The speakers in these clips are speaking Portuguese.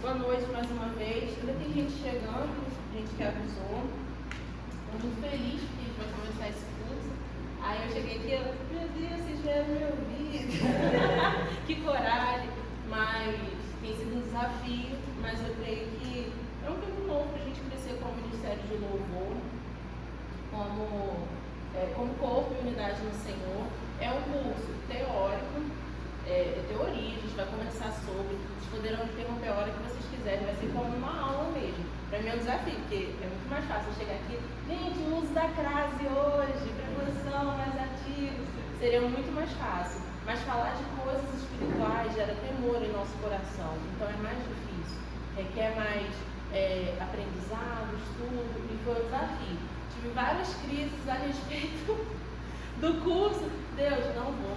Boa noite mais uma vez. Ainda tem gente chegando, gente que avisou. Estou muito feliz que a gente vai começar esse curso. Aí eu cheguei aqui e meu Deus, vocês vieram me ouvir. Que coragem. Mas tem sido um desafio, mas eu creio que é um tempo novo para a gente crescer como ministério de louvor, como corpo e unidade no Senhor. É um curso teórico, é teoria, a gente vai conversar sobre, vocês poderão interromper a hora que vocês quiserem, vai ser como uma aula mesmo. Para mim é um desafio, porque é muito mais fácil eu chegar aqui, gente, o uso da crase hoje, preposição, mais artigos, seria muito mais fácil. Mas falar de coisas espirituais gera temor em nosso coração, então é mais difícil, requer mais aprendizado, estudo, e foi um desafio. Tive várias crises a respeito do curso. Deus, não vou.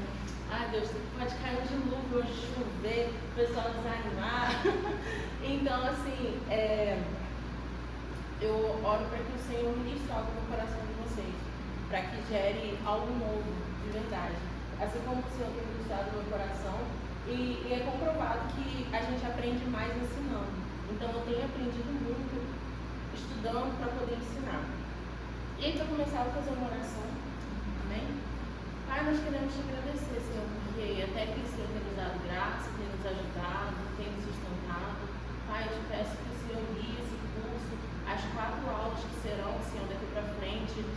Ai, Deus, pode cair um dilúvio hoje, chover, o pessoal desanimar. Então, assim, eu oro para que o Senhor ministre algo no coração de vocês, para que gere algo novo, de verdade. Assim como o Senhor tem ministrado no meu coração, e é comprovado que a gente aprende mais ensinando. Então, eu tenho aprendido muito estudando para poder ensinar. E aí, para começar, eu vou fazer uma oração. Amém? Pai, nós queremos te agradecer, Senhor, porque até que o Senhor tem nos dado graça, tem nos ajudado, tem nos sustentado. Pai, eu te peço que o Senhor guie esse curso, as 4 aulas que serão, Senhor, daqui para frente.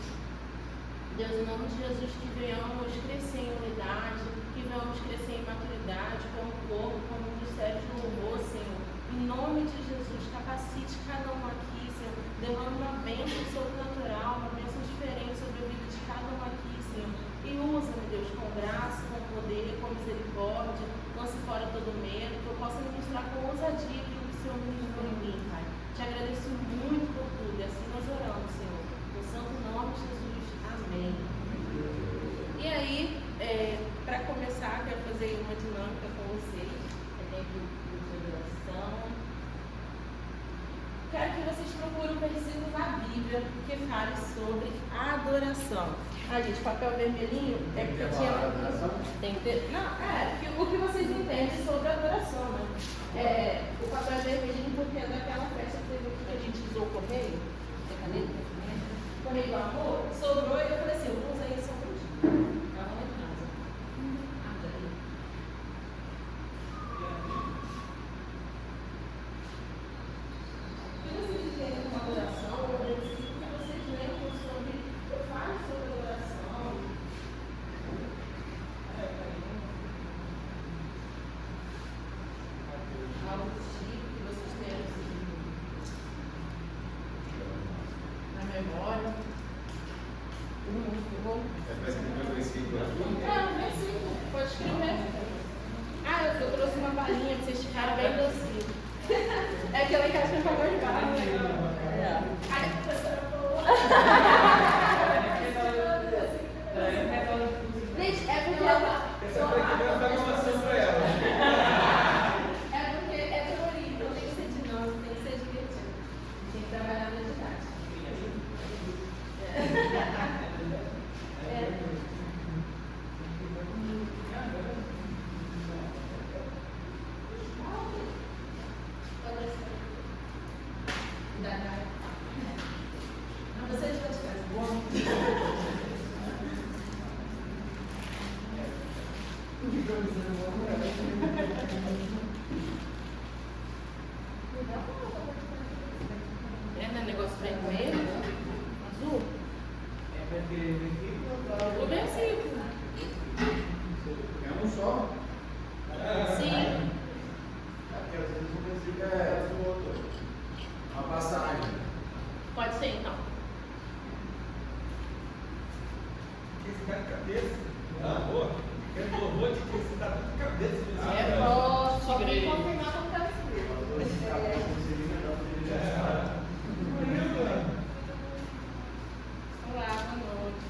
Deus, em nome de Jesus, que venhamos crescer em unidade, que venhamos crescer em maturidade, como corpo, como ministério de louvor, Senhor. Em nome de Jesus, capacite cada um aqui, Senhor, derrame uma bênção sobrenatural, uma bênção diferente sobre a vida de cada um aqui, Senhor. E usa, meu Deus, com graça, com poder, com misericórdia, lance fora todo medo, que eu possa ministrar com ousadia aquilo que o Senhor ministrou em mim, Pai. Te agradeço muito por tudo, e assim nós oramos, Senhor. No santo nome de Jesus, amém. E aí, para começar, quero fazer uma dinâmica com vocês. É tempo de oração. Quero que vocês procurem um versículo na Bíblia que fale sobre adoração. Ah, gente, papel vermelhinho é porque tinha. Tem que ter. Não, o que vocês entendem sobre adoração, né? O papel vermelhinho porque é daquela festa que teve aqui que a gente usou o correio. Tem caneta? Correio do amor. Sobrou e eu falei assim: eu vou usar isso só hoje. Tava lá em casa. Eu trouxe uma balinha pra vocês ficarem bem docinhos. É que lá em casa tem pagou de barro. Ai, professora boa. Gente, é porque é teoria, então tem que ser dinâmico, tem que ser divertido. Tem que trabalhar na didática. Negócio vermelho, azul. O versículo. É um só? Sim. Porque às vezes o versículo é outro. Uma passagem. Pode ser então. Esse cara de cabeça. Louvor. Quer louvor de que você está de cabeça. Só tem que confirmar como está escrito. Olá, boa noite.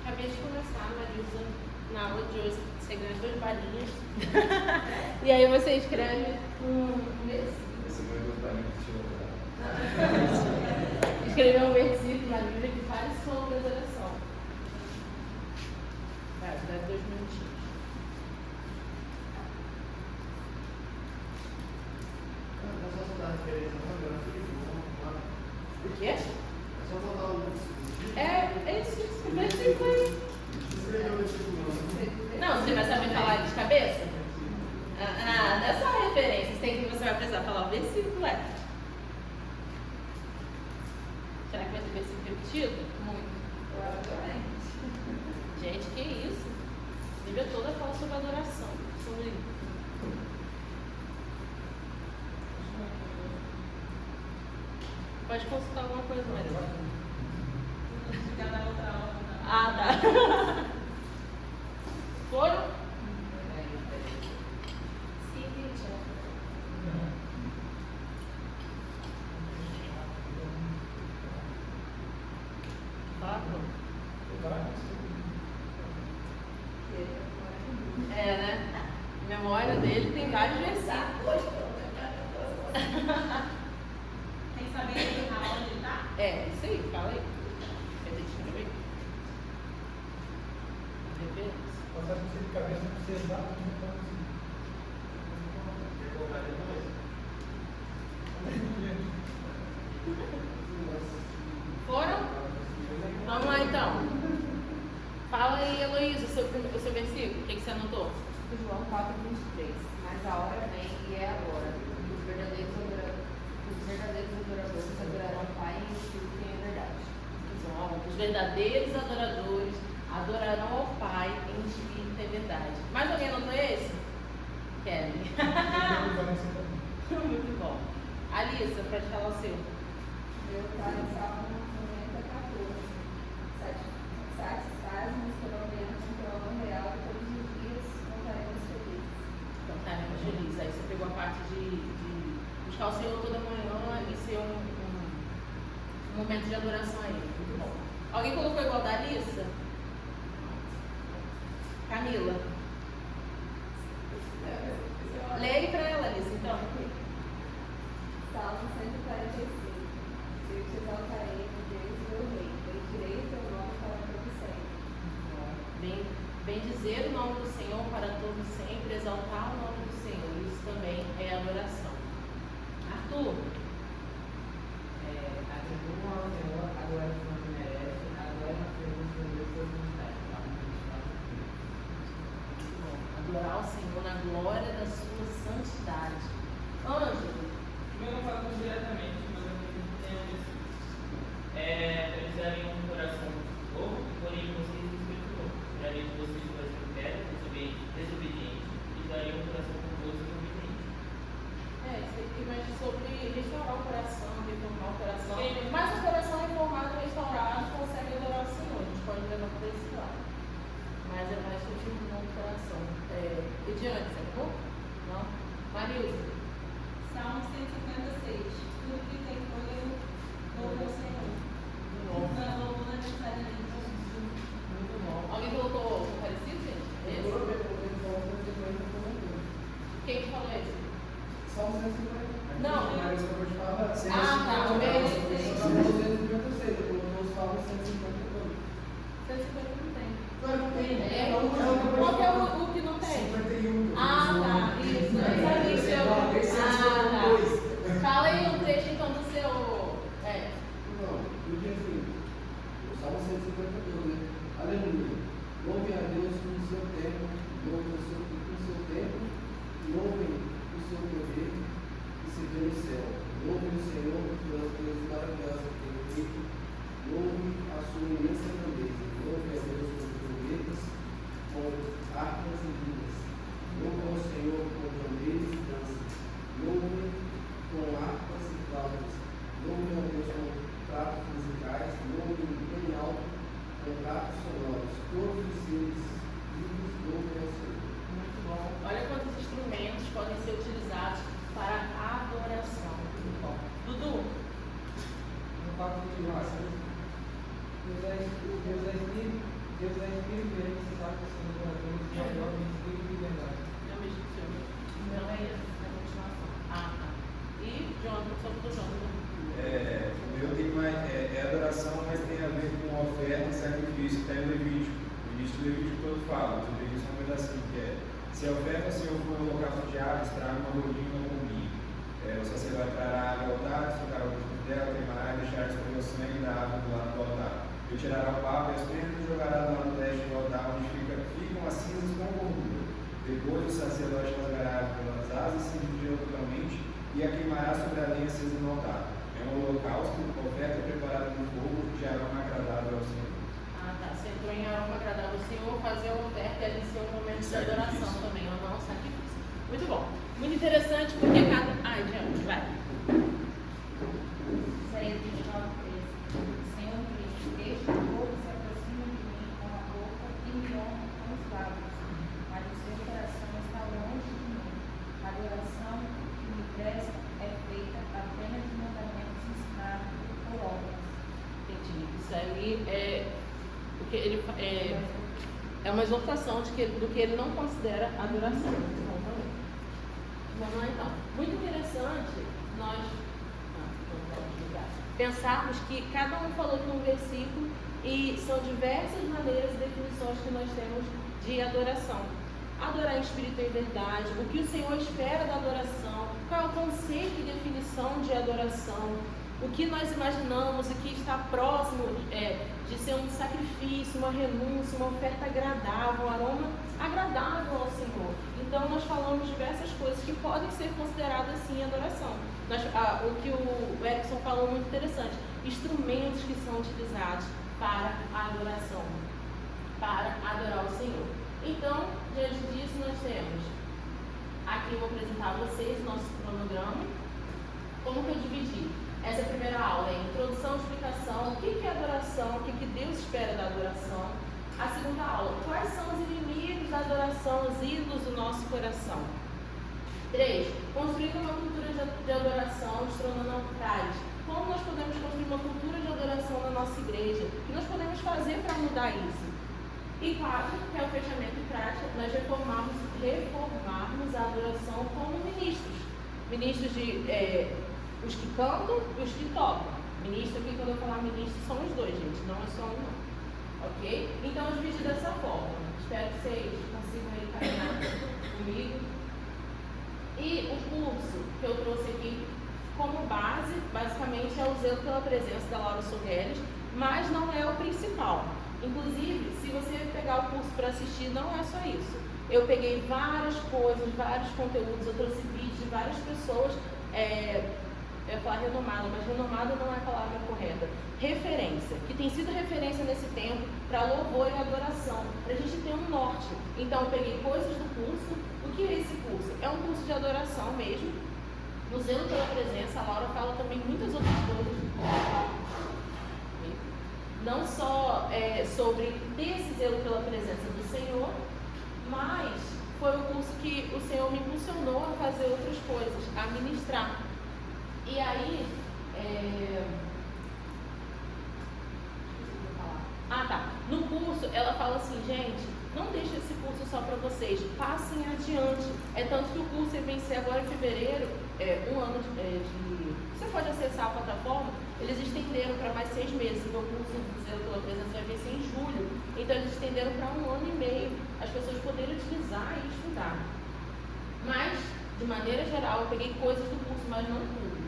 Acabei de começar, Marisa, na aula de hoje, você ganha 2 balinhas. E aí você escreve um versículo. Você ganhou 2 balinhas. Escrever um versículo na Bíblia que fale sobre adoração. Vai. é 2 minutinhos. É só dar referência O quê? é só botar o É esse versículo aí. escrever o versículo. Não, você vai saber falar de cabeça? Não é só referência, você vai precisar falar o versículo, é. Será que vai ter versículo repetido? Muito. Gente, que isso? A Bíblia toda fala sobre adoração. Sobre... Pode consultar alguma coisa mais. Cada outra aula. Ah, tá. Foram? Sim, teacher. É, né? A memória dele tem vários versículos. Tem que saber aonde está? É, isso aí, fala aí. Quer ter que escrever? Referência. Passar por de cabeça para ser exatamente como assim. Recordar depois. Foram? Vamos lá então. Fala aí, Heloísa, o seu versículo. O que você anotou? João 4:23. Mas a hora vem e é agora. Os verdadeiros adoradores adorarão o Pai em espírito e em verdade. Muito bom. Os verdadeiros adoradores adorarão ao Pai em espírito e verdade. Mais alguém anotou esse? Kelly. Muito bom. Alissa, pode falar o seu. Meu pai Salmo 90:14. Satisfaz-nos pelo menos com teu amor real e todos os dias contaremos felizes. Então, tá, feliz. Aí você pegou a parte de buscar o Senhor toda manhã e ser um momento de adoração a Ele. Muito bom. Alguém colocou igual da Alissa? Camila. Leia para ela, Alissa, então. Salmo 145. Eu te exaltarei, meu Deus e meu rei. Bendirei o teu nome para todo sempre. Bem dizer o nome do Senhor para todo sempre, exaltar o nome do Senhor. Isso também é adoração. Arthur. Atribua ao Senhor a adoração que merece, agora nós temos que fazer suas vontades. Adorar o Senhor na glória da sua santidade. Ângelo. Eu não falo diretamente, mas eu acredito que tenha versículos. Eles darem um coração novo, porém vocês um espírito novo. Darei de vocês um coração velho, desobediente, e darei um coração composto e obediente. Isso aqui vai sobre restaurar o coração, reformar o coração. Sim. Mas o coração reformado e restaurado consegue adorar o Senhor. A gente pode levar para esse lado. Mas é mais sobre um novo coração. Ediane, você acabou? Não? Marilza. Salmo 156. Tudo que tem fôlego, louva ao Senhor. Não louvo necessariamente. Muito bom. Alguém colocou um parecido, gente? Esse? Quem que falou esse? Salmo 150. Não. Mas eu vou te falar. Tá. Salmo 256. Eu coloquei os Salmos 150 todos. 150 não tem. Claro que tem. Qual que é o que não tem? 51. Tá. Isso. Tá. Fala aí um trecho então do seu. Não, porque assim, o Salmo 152, né? Aleluia. Louve a Deus no seu tempo, louve o seu tempo, louve o seu poder que se vê no céu. Louve o Senhor pelas coisas maravilhosas que tem feito. Louve a sua imensa grandeza. Louve a Deus com trombetas, com harpas e liras. Louve ao Senhor com bandeiras e danças. Louve com harpas e flautas. Louve a Deus com pratos musicais. Louve bem alto com pratos sonoros. Todos os seres vivos louvem ao Senhor. Muito bom. Olha quantos instrumentos podem ser utilizados para a adoração. Muito bom. Dudu. No 4:22, Deus é espírito, e ele sabe que são adoradores de maior espírito e verdade. É o mesmo que o senhor. Não é isso, é a continuação. Tá. E Jonathan, só do Jonathan. O meu tem mais, é adoração, mas tem a ver com oferta e sacrifício, até no Levítico, no Isso o Levítico todo fala, mas eu peguei só um pedacinho que é: se a oferta ao Senhor for um holocausto de aves, traga uma gordinha e uma pombinha. O sacerdote trará a água ao altar, socará o corpo dela, queimará e deixará escorrer o sangue da água do lado do altar. Retirará o papo e as penas e jogará do lado leste do altar, onde ficam as cinzas com gordura. Depois o sacerdote rasgará pelas asas, cingiu totalmente, e a queimará sobre a lenha acesa no altar. É um holocausto, oferta preparada no fogo, de aroma agradável ao Senhor. Ah, tá. Você entrou em aroma agradável ao Senhor, fazer uma oferta e ali ser um momento de adoração também, ou não, sacrifício. Muito bom. Muito interessante, porque cada... Ai, diante, vai. Isaías 29:13. Senhor diz: este povo se aproxima de mim com a boca e me honra com os lábios, mas o seu coração está longe de mim. A adoração que me presta é feita apenas de mandamentos ensinados por obras. Entendi. Isso aí é o que ele é uma exortação do que ele não considera adoração. Então, também. Vamos lá então. Muito interessante nós pensarmos que cada um falou aqui um versículo e são diversas maneiras e definições que nós temos de adoração. Adorar em espírito e em verdade, o que o Senhor espera da adoração, qual é o conceito e definição de adoração, o que nós imaginamos e que está próximo de ser um sacrifício, uma renúncia, uma oferta agradável, um aroma agradável ao Senhor. Então nós falamos diversas coisas que podem ser consideradas sim adoração. O que o Erickson falou muito interessante, instrumentos que são utilizados para a adoração, para adorar o Senhor. Então, diante disso nós temos, aqui eu vou apresentar a vocês o nosso cronograma. Como que eu dividi? Essa primeira aula é introdução, explicação, o que é adoração, o que Deus espera da adoração. A segunda aula, quais são os inimigos da adoração, os ídolos do nosso coração. 3. Construir uma cultura de adoração, destronando altares. Como nós podemos construir uma cultura de adoração na nossa igreja? O que nós podemos fazer para mudar isso? E 4, que é o fechamento e prática, nós reformarmos a adoração como ministros. Ministros de os que cantam e os que tocam. Ministro aqui, quando eu falar ministro, são os dois, gente, não é só um não. Ok? Então eu dividi dessa forma. Espero que vocês consigam aí caminhar comigo. E o curso que eu trouxe aqui como base, basicamente, é o zelo pela presença da Laura Sogueres, mas não é o principal. Inclusive, se você pegar o curso para assistir, não é só isso. Eu peguei várias coisas, vários conteúdos, eu trouxe vídeos de várias pessoas, eu ia falar renomada, mas renomada não é a palavra correta. Referência, que tem sido referência nesse tempo para louvor e adoração, para a gente ter um norte. Então, eu peguei coisas do curso. O que é esse curso? É um curso de adoração mesmo. No zelo pela presença, a Laura fala também muitas outras coisas. Não só sobre ter esse zelo pela presença do Senhor, mas foi o curso que o Senhor me impulsionou a fazer outras coisas, a ministrar. E aí, no curso ela fala assim, gente, não deixe esse curso só para vocês, passem adiante. É tanto que o curso vai vencer agora em fevereiro, um ano de... Você pode acessar a plataforma, eles estenderam para mais 6 meses. O meu curso de Zelo pela Presença vai vencer em julho. Então eles estenderam para 1 ano e meio, as pessoas poderem utilizar e estudar. Mas, de maneira geral, eu peguei coisas do curso, mas não tudo.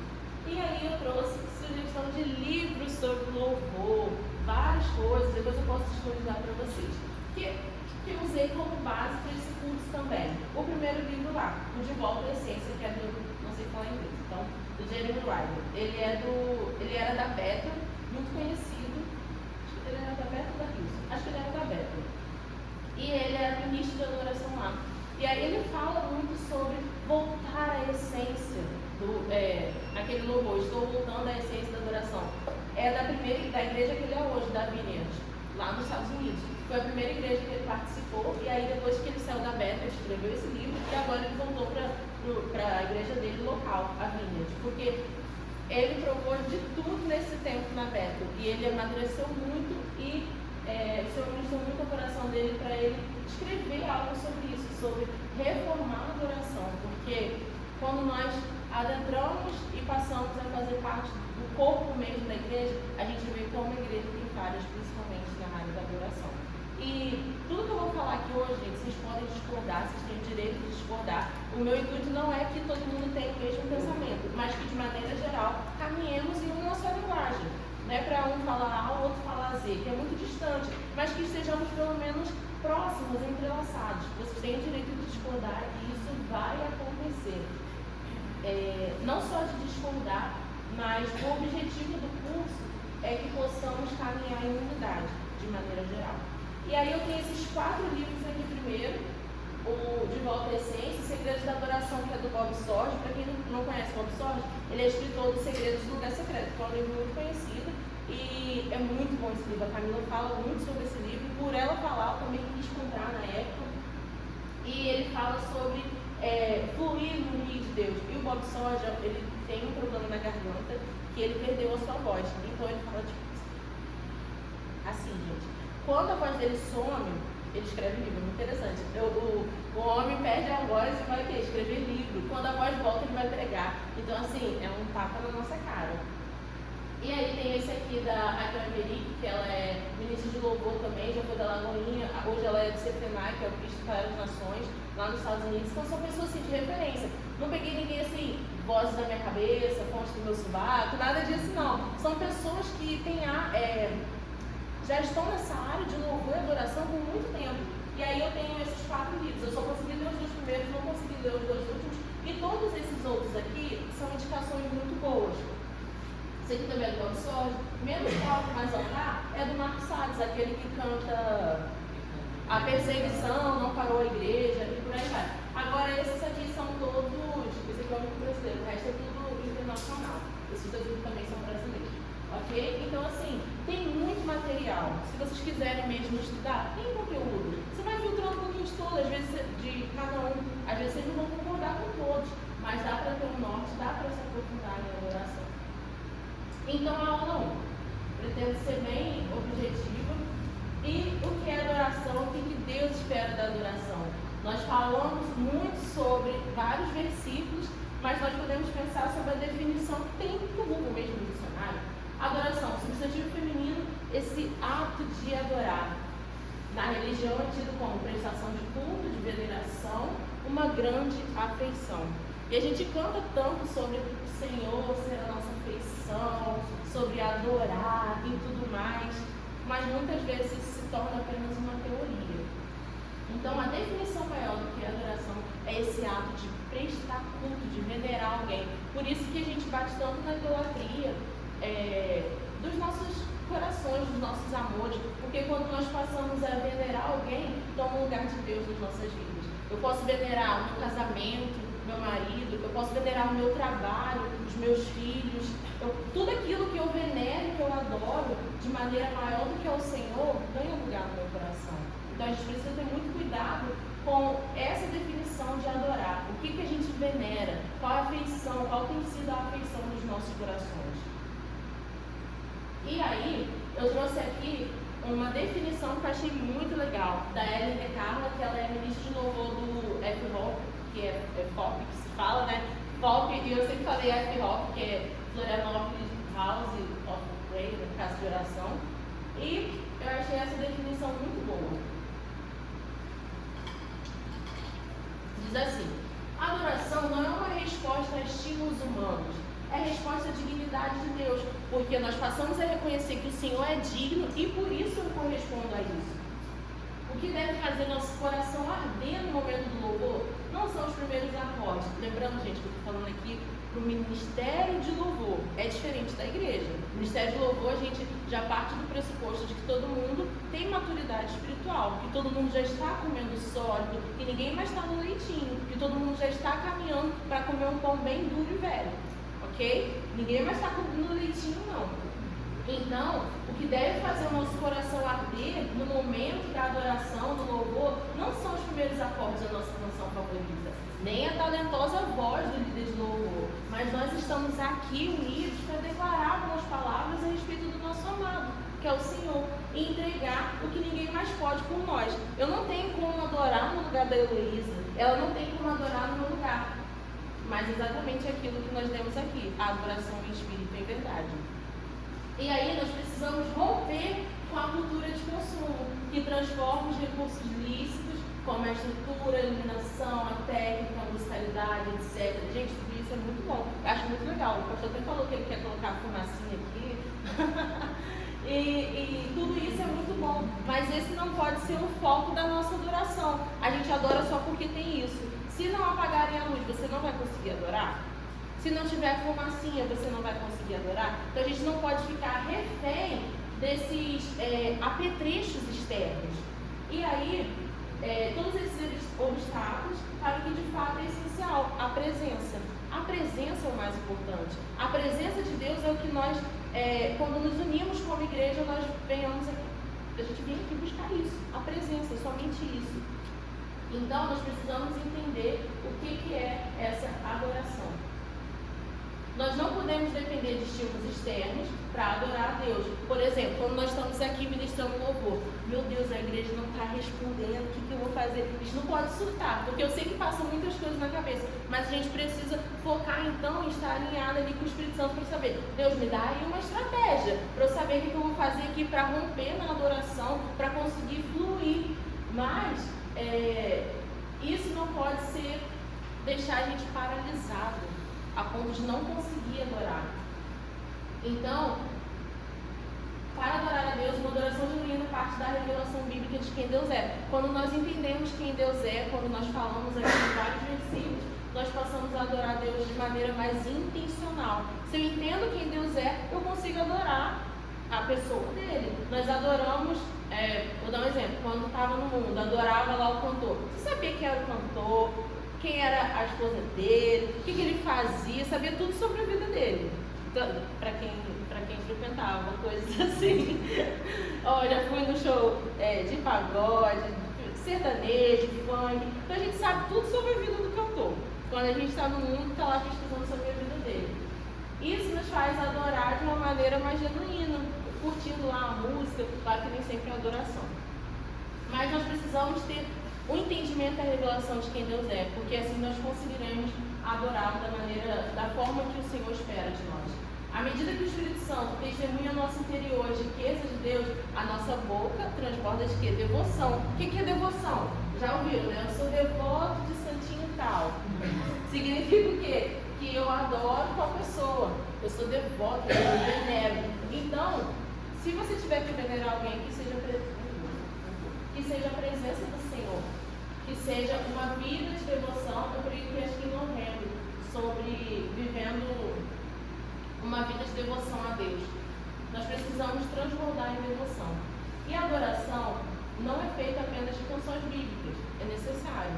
E aí eu trouxe sugestão de livros sobre louvor, várias coisas, depois eu posso disponibilizar para vocês. Que eu usei como base para esse curso também. O primeiro livro lá, o De Volta à Essência, que é do, não sei falar inglês, então, do Jeremy Ryder. Ele era da Bethel, muito conhecido. Acho que ele era da Bethel ou da Houston? Acho que ele era da Bethel. E ele era ministro de adoração lá. E aí ele fala muito sobre voltar à essência aquele louvor. Estou voltando à essência da adoração. É da igreja que ele é hoje, da Vineyard, lá nos Estados Unidos. Foi a primeira igreja que ele participou, e aí depois que ele saiu da Bethel, ele escreveu esse livro, e agora ele voltou para a igreja dele local, a Vineyard, porque ele provou de tudo nesse tempo na Bethel, e ele amadureceu muito, e o Senhor ministrou muito o coração dele para ele escrever algo sobre isso, sobre reformar a adoração, porque quando nós adentramos e passamos a fazer parte do corpo mesmo da igreja, a gente vê como a igreja tem falhas, principalmente na área da adoração. E tudo que eu vou falar aqui hoje, gente, vocês podem discordar, vocês têm o direito de discordar. O meu intuito não é que todo mundo tenha o mesmo pensamento, mas que de maneira geral caminhemos em uma só linguagem. Não é para um falar A, o outro falar Z, que é muito distante, mas que estejamos pelo menos próximos, entrelaçados. Vocês têm o direito de discordar e isso vai acontecer. Não só de discordar, mas o objetivo do curso é que possamos caminhar em unidade, de maneira geral. E aí eu tenho esses 4 livros aqui primeiro, o De Volta à Essência, Segredos da Adoração, que é do Bob Sorge. Para quem não conhece o Bob Sorge, ele é escritor dos Segredos do Lugar Secreto, que é um livro muito conhecido e é muito bom esse livro. A Camila fala muito sobre esse livro, por ela falar, eu também quis comprar na época. E ele fala sobre fluir no rio de Deus. E o Bob Sorge, ele tem um problema na garganta, que ele perdeu a sua voz. Então ele fala tipo assim, gente. Quando a voz dele some, ele escreve livro, muito interessante. O homem perde a voz e vai o quê? Escrever livro. Quando a voz volta, ele vai pregar. Então, assim, é um tapa na nossa cara. E aí tem esse aqui da Raquel Emerick, que ela é ministra de louvor também, já foi da Lagoinha, hoje ela é do CFNAI, que é o Cristo para as Nações, lá nos Estados Unidos. Então são pessoas assim, de referência. Não peguei ninguém assim, vozes da minha cabeça, fonte do meu sovaco, nada disso não. São pessoas que têm já estão nessa área de louvor e adoração por muito tempo. E aí eu tenho esses 4 livros. Eu só consegui ler os 2 primeiros, não consegui ler os 2 últimos. E todos esses outros aqui são indicações muito boas. Esse aqui também é do Bob Sorge. Menos Palco, Mais Honrar é do Marcos Salles, aquele que canta A Perseguição, Não Parou a Igreja e por aí vai. Agora esses aqui são todos, esse aqui é o único brasileiro, o resto é tudo internacional. Esses 2 livros também são brasileiros. Ok? Então assim, tem muito material. Se vocês quiserem mesmo estudar, tem conteúdo. Você vai filtrando um pouquinho de tudo, às vezes de cada um. Às vezes vocês não vão concordar com todos, mas dá para ter um norte, dá para se aprofundar em adoração. Então a aula 1 pretende ser bem objetiva. E o que é adoração? O que Deus espera da adoração? Nós falamos muito sobre vários versículos, mas nós podemos pensar sobre a definição que tem no Google mesmo no dicionário. Adoração, substantivo feminino, esse ato de adorar. Na religião é tido como prestação de culto, de veneração, uma grande afeição. E a gente canta tanto sobre o Senhor ser a nossa afeição, sobre adorar e tudo mais, mas muitas vezes isso se torna apenas uma teoria. Então a definição maior do que a adoração é esse ato de prestar culto, de venerar alguém. Por isso que a gente bate tanto na idolatria dos nossos corações, dos nossos amores, porque quando nós passamos a venerar alguém, toma o lugar de Deus nas nossas vidas. Eu posso venerar o meu casamento, meu marido, eu posso venerar o meu trabalho, os meus filhos, tudo aquilo que eu venero, que eu adoro, de maneira maior do que ao Senhor, ganha lugar no meu coração. Então a gente precisa ter muito cuidado com essa definição de adorar. O que a gente venera? Qual a afeição? Qual tem sido a afeição dos nossos corações? E aí, eu trouxe aqui uma definição que eu achei muito legal, da Ellen DeCarla, que ela é ministra de louvor do F-Hop, que é FOP, que se fala, né? FOP, e eu sempre falei F-Hop, que é Florianópolis House of Prayer, casa de oração. E eu achei essa definição muito boa. Diz assim: adoração não é uma resposta a estímulos humanos, é resposta à dignidade de Deus, porque nós passamos a reconhecer que o Senhor é digno e por isso eu correspondo a isso. O que deve fazer nosso coração arder no momento do louvor não são os primeiros acordes. Lembrando, gente, que eu estou falando aqui para o ministério de louvor. É diferente da igreja. O ministério de louvor, a gente já parte do pressuposto de que todo mundo tem maturidade espiritual, que todo mundo já está comendo sólido, que ninguém mais está no leitinho, que todo mundo já está caminhando para comer um pão bem duro e velho. Ok? Ninguém mais está comendo leitinho, não. Então, o que deve fazer o nosso coração arder no momento da adoração, do louvor, não são os primeiros acordes da nossa canção favorita, nem a talentosa voz do líder de louvor, mas nós estamos aqui unidos para declarar algumas palavras a respeito do nosso amado, que é o Senhor, e entregar o que ninguém mais pode por nós. Eu não tenho como adorar no lugar da Heloísa, ela não tem como adorar no meu lugar, mas exatamente aquilo que nós temos aqui, a adoração em espírito e em verdade. E aí nós precisamos romper com a cultura de consumo, que transforma os recursos lícitos, como a estrutura, a iluminação, a técnica, a musicalidade, etc. Gente, tudo isso é muito bom. Eu acho muito legal. O pastor até falou que ele quer colocar a fumacinha aqui. E tudo isso é muito bom. Mas esse não pode ser o foco da nossa adoração. A gente adora só porque tem isso. Se não apagarem a luz, você não vai conseguir adorar? Se não tiver fumacinha, você não vai conseguir adorar? Então a gente não pode ficar refém desses apetrechos externos. E aí, todos esses obstáculos para o que de fato é essencial, a presença. A presença é o mais importante. A presença de Deus é o que nós, quando nos unimos como igreja, nós venhamos aqui. A gente vem aqui buscar isso, a presença, somente isso. Então, nós precisamos entender o que é essa adoração. Nós não podemos depender de estímulos externos para adorar a Deus. Por exemplo, quando nós estamos aqui ministrando louvor, meu Deus, a igreja não está respondendo, o que eu vou fazer? A gente não pode surtar, porque eu sei que passam muitas coisas na cabeça, mas a gente precisa focar então em estar alinhado ali com o Espírito Santo para saber, Deus, me dá aí uma estratégia para eu saber o que eu vou fazer aqui para romper na adoração, para conseguir fluir. Mas isso não pode ser deixar a gente paralisado a ponto de não conseguir adorar. Então, para adorar a Deus, uma adoração genuína parte da revelação bíblica de quem Deus é. Quando nós entendemos quem Deus é, quando nós falamos aqui em vários versículos, nós passamos a adorar a Deus de maneira mais intencional. Se eu entendo quem Deus é, eu consigo adorar a pessoa dele. Nós adoramos, vou dar um exemplo, quando estava no mundo, adorava lá o cantor. Você sabia quem era o cantor? Quem era a esposa dele, o que ele fazia, sabia tudo sobre a vida dele. Então, para quem frequentava, coisas assim. Já fui no show de pagode, sertanejo, funk. Então a gente sabe tudo sobre a vida do cantor. Quando a gente está no mundo, está lá pesquisando sobre a vida dele. Isso nos faz adorar de uma maneira mais genuína, curtindo lá a música, claro que nem sempre é adoração. Mas nós precisamos ter o entendimento da revelação de quem Deus é, porque assim nós conseguiremos adorá-lo da forma que o Senhor espera de nós. À medida que o Espírito Santo testemunha o nosso interior de riqueza de Deus, a nossa boca transborda de quê? Devoção. O que é devoção? Já ouviram, né? Eu sou devoto de santinho tal. Significa o quê? Que eu adoro tal pessoa. Eu sou devoto, eu venero. Então, se você tiver que venerar alguém, que seja a presença do Senhor, que seja uma vida de devoção. Eu creio que acho que não lembro sobre vivendo uma vida de devoção a Deus. Nós precisamos transbordar em devoção. E a adoração não é feita apenas de canções bíblicas, é necessário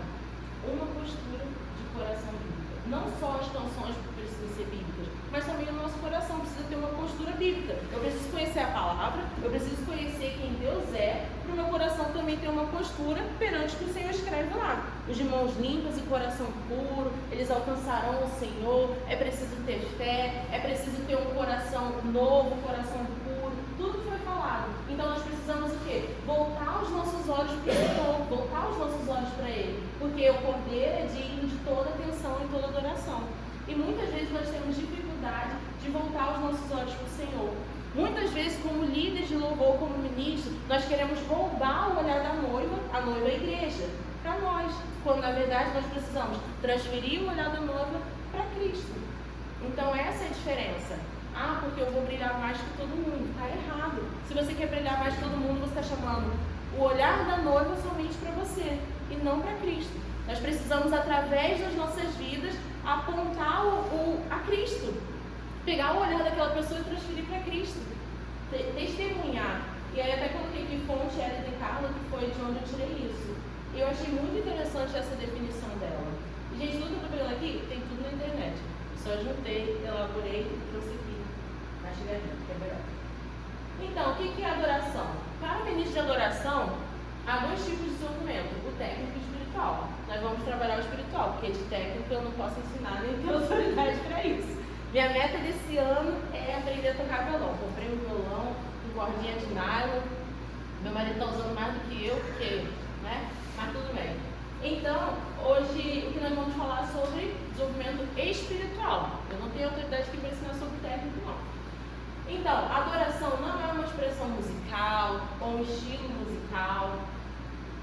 uma postura de coração bíblica. Não só as canções precisam ser bíblicas, mas também o nosso coração precisa ter uma postura bíblica. Eu preciso conhecer a palavra, eu preciso conhecer quem Deus é, para o meu coração também ter uma postura perante o que o Senhor escreve lá. Os de mãos limpas e coração puro, eles alcançarão o Senhor. É preciso ter fé, é preciso ter um coração novo, coração puro, tudo que foi falado. Então nós precisamos o quê? Voltar os nossos olhos para o Senhor, voltar os nossos olhos para Ele, porque o Cordeiro é digno de toda atenção e toda adoração. E muitas vezes nós temos dificuldade de voltar os nossos olhos para o Senhor. Muitas vezes, como líderes de louvor, como ministro, nós queremos roubar o olhar da noiva, a noiva é a igreja, para nós, quando na verdade nós precisamos transferir o olhar da noiva para Cristo. Então essa é a diferença. Porque eu vou brilhar mais que todo mundo. Está errado. Se você quer brilhar mais que todo mundo, você está chamando o olhar da noiva somente para você e não para Cristo. Nós precisamos, através das nossas vidas, apontar a Cristo. Pegar o olhar daquela pessoa e transferir para Cristo. Testemunhar. E aí até coloquei aqui fonte Ellen de Carla, que foi de onde eu tirei isso. E eu achei muito interessante essa definição dela. E, gente, tudo que eu estou pegando aqui, tem tudo na internet. Eu só juntei, elaborei e trouxe aqui. Mastigadinho, que é melhor. Então, o que é adoração? Para o ministro de adoração, há dois tipos de documento, o técnico e o espiritual. Nós vamos trabalhar o espiritual, porque de técnico eu não posso ensinar nem ter autoridade para isso. Minha meta desse ano é aprender a tocar violão. Comprei um violão com cordinha de nylon. Meu marido está usando mais do que eu, porque, né? Mas tudo bem. Então, hoje o que nós vamos falar é sobre desenvolvimento espiritual. Eu não tenho autoridade aqui para ensinar sobre técnico, não. Então, adoração não é uma expressão musical ou um estilo musical. musical,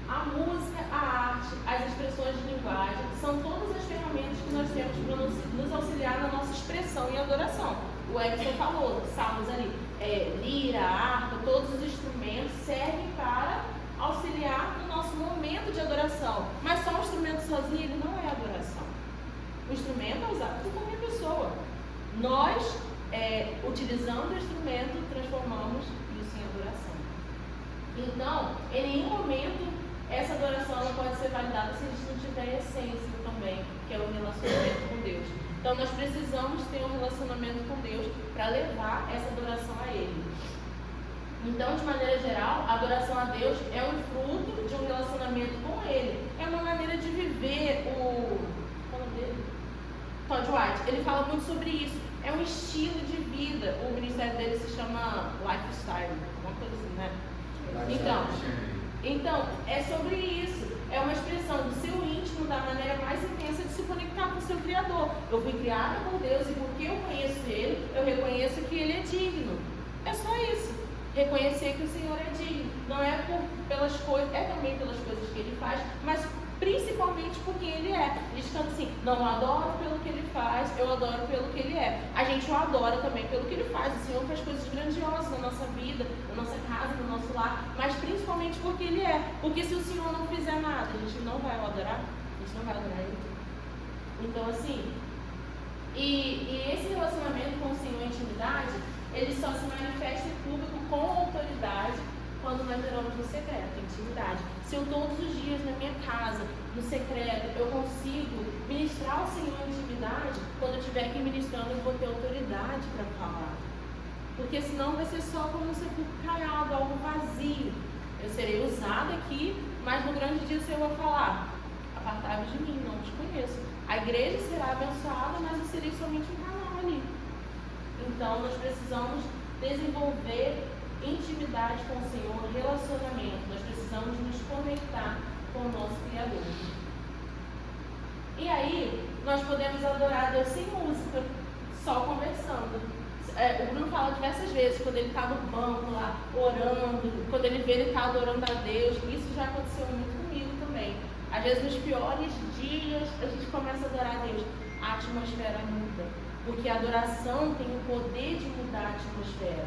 a música, a arte, as expressões de linguagem, são todas as ferramentas que nós temos para nos auxiliar na nossa expressão e adoração. O Edson falou, salmos ali, lira, harpa, todos os instrumentos servem para auxiliar no nosso momento de adoração. Mas só o instrumento sozinho, ele não é adoração. O instrumento é usado por qualquer pessoa. Nós, utilizando o instrumento, transformamos isso em adoração. Então, em nenhum momento, essa adoração ela pode ser validada se a gente não tiver a essência também, que é o relacionamento com Deus. Então, nós precisamos ter um relacionamento com Deus para levar essa adoração a Ele. Então, de maneira geral, a adoração a Deus é um fruto de um relacionamento com Ele. É uma maneira de viver qual é o nome dele? Todd White. Ele fala muito sobre isso. É um estilo de vida. O ministério dele se chama Lifestyle, uma coisa assim, né? Então, é sobre isso. É uma expressão do seu íntimo, da maneira mais intensa de se conectar com o seu Criador. Eu fui criada por Deus e porque eu conheço Ele, eu reconheço que Ele é digno. É só isso. Reconhecer que o Senhor é digno. Não é pelas coisas, é também pelas coisas que Ele faz, mas principalmente por quem Ele é. A gente canta assim, não o adoro pelo que Ele faz, eu adoro pelo que Ele é. A gente o adora também pelo que Ele faz. O Senhor faz coisas grandiosas na nossa vida, na nossa casa, no nosso lar, mas principalmente porque Ele é. Porque se o Senhor não fizer nada, a gente não vai o adorar, a gente não vai adorar Ele. Então assim, e esse relacionamento com o Senhor em intimidade, ele só se manifesta em público com autoridade quando nós oramos no secreto, em intimidade. Se eu todos os dias na minha casa, no secreto, eu consigo ministrar ao Senhor em intimidade, quando eu estiver aqui ministrando, eu vou ter autoridade para falar. Porque senão vai ser só como um sepulcro caiado, algo vazio. Eu serei usada aqui, mas no grande dia o Senhor vai falar, apartai-vos de mim, não te conheço. A igreja será abençoada, mas eu serei somente um canal ali. Então, nós precisamos desenvolver intimidade com o Senhor, relacionamento. Nós precisamos nos conectar com o nosso Criador. E aí, nós podemos adorar a Deus sem música, só conversando. O Bruno fala diversas vezes, quando ele está no banco lá, orando, quando ele vê ele está adorando a Deus. Isso já aconteceu muito comigo também. Às vezes, nos piores dias, a gente começa a adorar a Deus. A atmosfera muda. Porque a adoração tem o poder de mudar a atmosfera.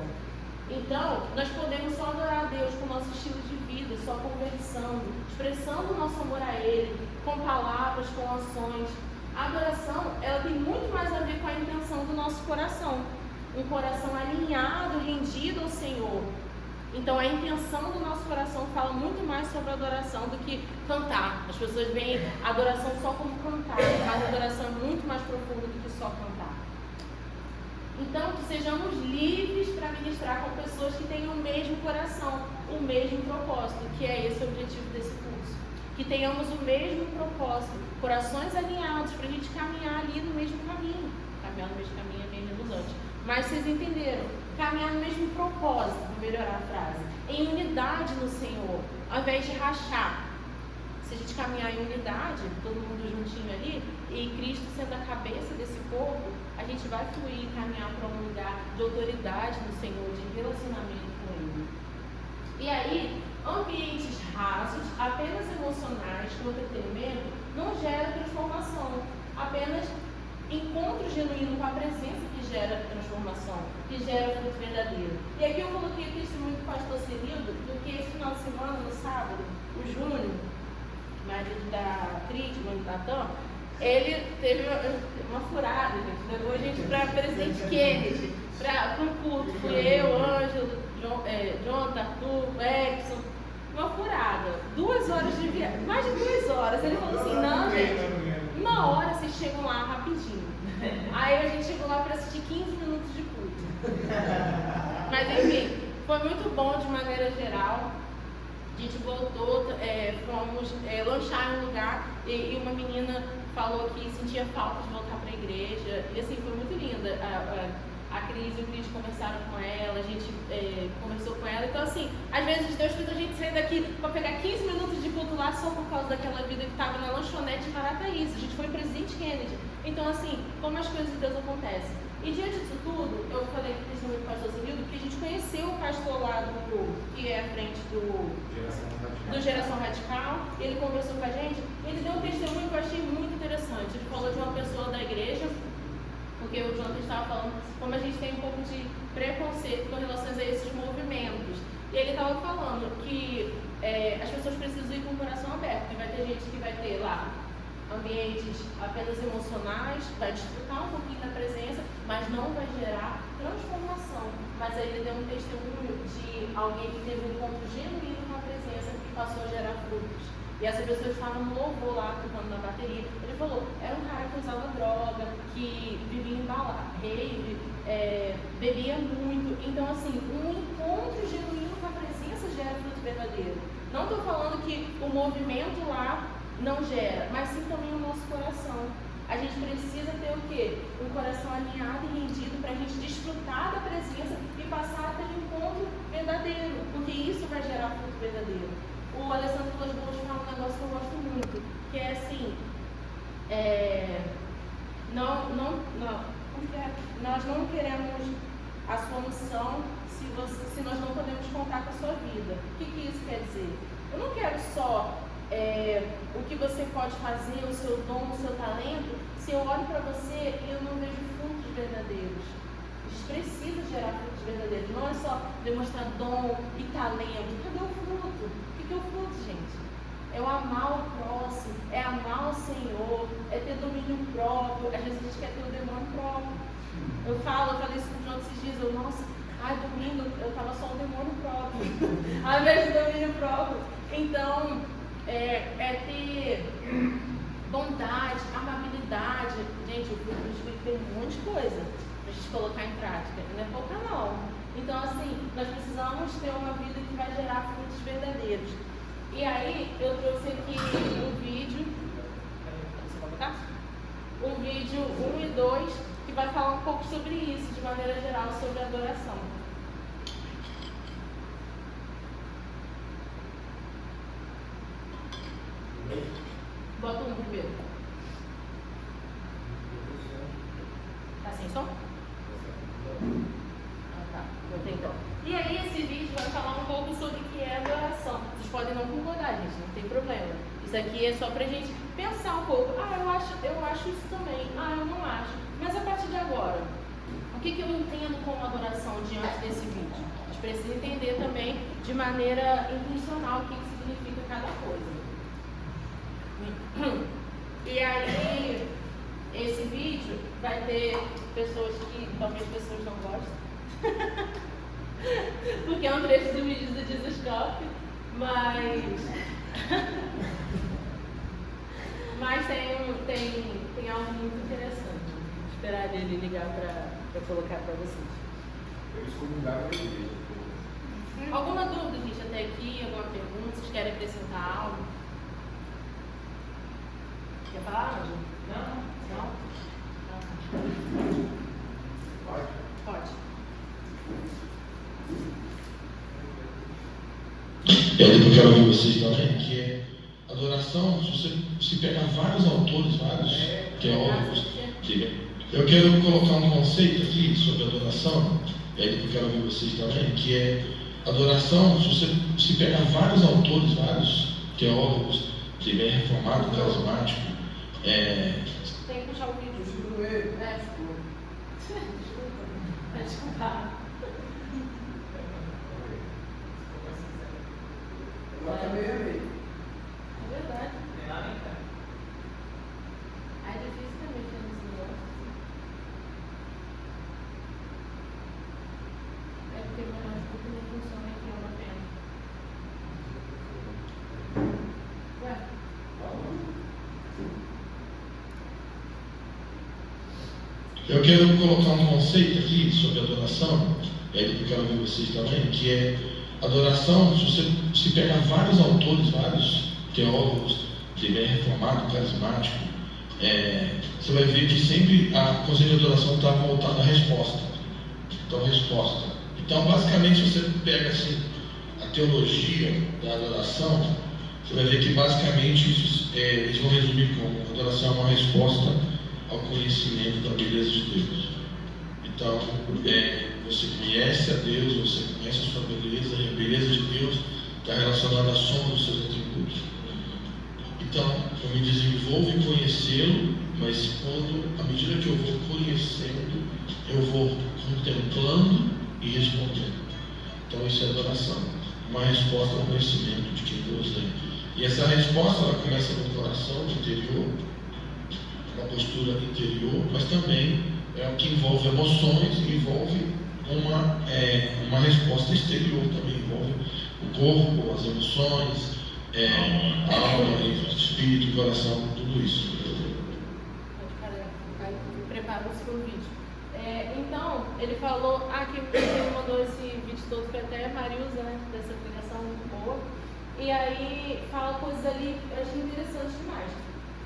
Então, nós podemos só adorar a Deus com o nosso estilo de vida, só conversando, expressando o nosso amor a Ele, com palavras, com ações. A adoração, ela tem muito mais a ver com a intenção do nosso coração. Um coração alinhado, rendido ao Senhor. Então, a intenção do nosso coração fala muito mais sobre a adoração do que cantar. As pessoas veem a adoração só como cantar, mas a adoração é muito mais profunda do que só cantar. Então, que sejamos livres para ministrar com pessoas que tenham o mesmo coração, o mesmo propósito, que é esse o objetivo desse curso. Que tenhamos o mesmo propósito, corações alinhados, para a gente caminhar ali no mesmo caminho. Caminhar no mesmo caminho é meio redundante. Mas vocês entenderam? Caminhar no mesmo propósito, vou melhorar a frase. Em unidade no Senhor, ao invés de rachar. Se a gente caminhar em unidade, todo mundo juntinho ali, e Cristo sendo a cabeça desse corpo, a gente vai fluir e caminhar para um lugar de autoridade no Senhor, de relacionamento com Ele. E aí, ambientes rasos, apenas emocionais, com entretenimento, não gera transformação. Apenas encontro genuíno com a presença que gera transformação, que gera fruto verdadeiro. E aqui eu coloquei o testemunho do pastor Cirildo, porque esse final de semana, no sábado, o Júnior, marido da Cris, mãe do Natan, ele teve uma furada, gente. Levou a gente para Presidente Kennedy, para um culto. Fui eu, Ângelo, Jonathan, Arthur, Exxon. Uma furada. 2 horas de viagem, mais de 2 horas. Ele falou assim, não, gente, 1 hora vocês chegam lá rapidinho. Aí a gente chegou lá para assistir 15 minutos de culto. Mas enfim, foi muito bom de maneira geral. A gente voltou, fomos lanchar em um lugar e uma menina falou que sentia falta de voltar para a igreja. E assim, foi muito linda. A Cris e o Cris conversaram com ela, a gente conversou com ela. Então assim, às vezes Deus fez a gente sair daqui para pegar 15 minutos de culto lá só por causa daquela vida que estava na lanchonete em Marataízes. A gente foi em Presidente Kennedy. Então assim, como as coisas de Deus acontecem? E diante disso tudo, eu falei que principalmente com o pastor Cirildo, que a gente conheceu o pastor lá que é à frente do Geração Radical, e ele conversou com a gente, ele deu um testemunho que eu achei muito interessante. Ele falou de uma pessoa da igreja, porque o Jonathan estava falando como a gente tem um pouco de preconceito com relação a esses movimentos. E ele estava falando que as pessoas precisam ir com o coração aberto, que vai ter gente que vai ter lá ambientes apenas emocionais, vai desfrutar um pouquinho da presença, mas não vai gerar transformação. Mas aí ele deu um testemunho de alguém que teve um encontro genuíno com a presença e passou a gerar frutos. E essa pessoa estava no louvor lá, tocando na bateria. Ele falou, era um cara que usava droga, que vivia em rave, bebia muito. Então, assim, um encontro genuíno com a presença gera fruto verdadeiro. Não estou falando que o movimento lá não gera, mas sim também o nosso coração. A gente precisa ter o quê? Um coração alinhado e rendido para a gente desfrutar da presença e passar a ter um encontro verdadeiro, porque isso vai gerar fruto verdadeiro. O Alessandro Vilas Boas fala um negócio que eu gosto muito, que é assim, nós não queremos a sua missão se nós não podemos contar com a sua vida. O que isso quer dizer? Eu não quero só o que você pode fazer, o seu dom, o seu talento, se eu olho para você e eu não vejo frutos verdadeiros. A gente precisa gerar frutos verdadeiros, não é só demonstrar dom e talento. Cadê o fruto? O que é o fruto, gente? É o amar o próximo, é amar o Senhor, é ter domínio próprio. Às vezes a gente quer ter o demônio próprio. Eu falei isso com o João esses dias, domingo eu estava só o demônio próprio, ao invés do domínio próprio. Então, ter bondade, amabilidade. Gente, o fruto do Espírito tem um monte de coisa para a gente colocar em prática, não é pouca não. Então, assim, nós precisamos ter uma vida que vai gerar frutos verdadeiros. E aí, eu trouxe aqui um vídeo, você vai botar? Um vídeo 1 e 2, que vai falar um pouco sobre isso, de maneira geral, sobre adoração. Bota um primeiro. Tá sem som? Tá. Botei então. E aí esse vídeo vai falar um pouco sobre o que é adoração. Vocês podem não concordar, gente, não tem problema. Isso aqui é só pra gente pensar um pouco. Eu acho isso também. Eu não acho. Mas a partir de agora, o que eu entendo como adoração diante desse vídeo? A gente precisa entender também de maneira intencional o que significa cada coisa. E aí, esse vídeo vai ter pessoas que talvez pessoas não gostem, porque é um trecho do vídeo do Jesus Cop, mas tem algo muito interessante. Vou esperar ele ligar para colocar para vocês. Eu excomungava a igreja. Alguma dúvida, gente, até aqui? Alguma pergunta? Vocês querem acrescentar algo? Quer falar, Ângelo? Não? Pode. Eu quero ouvir vocês também, que é adoração. Se pegar vários autores, vários teólogos, eu quero colocar um conceito aqui sobre adoração, eu quero ouvir vocês também, que é adoração. Se pegar vários autores, vários teólogos, que é reformado, carismático, tem que puxar o vídeo. Desculpa. Agora tá meio a meio. É verdade. Tem lá, nem cara. É difícil também ter esse negócio. É porque não funciona aqui, é uma pena. Ué? Eu quero colocar um conceito aqui sobre adoração, eu quero ouvir vocês também, que é adoração. Se pegar vários autores, vários teólogos, que é reformado, carismático, você vai ver que sempre a conceito de adoração está voltado à resposta. Então, basicamente, se você pega assim, a teologia da adoração, você vai ver que basicamente eles vão resumir como adoração é uma resposta ao conhecimento da beleza de Deus. Então, você conhece a Deus, você conhece a sua beleza, e a beleza de Deus está relacionada à soma dos seus atributos. Então, eu me desenvolvo em conhecê-lo, mas à medida que eu vou conhecendo, eu vou contemplando e respondendo. Então, isso é adoração, uma resposta ao conhecimento de quem Deus é. E essa resposta, ela começa no coração, no interior, uma postura interior, mas também é o que envolve emoções e envolve uma resposta exterior também, envolve o corpo, as emoções, a alma, o espírito, o coração, tudo isso. Prepara-se para o vídeo. Então, ele falou, quem mandou esse vídeo todo foi até a Marilza, né, dessa pregação muito boa. E aí fala coisas ali, eu achei interessante demais.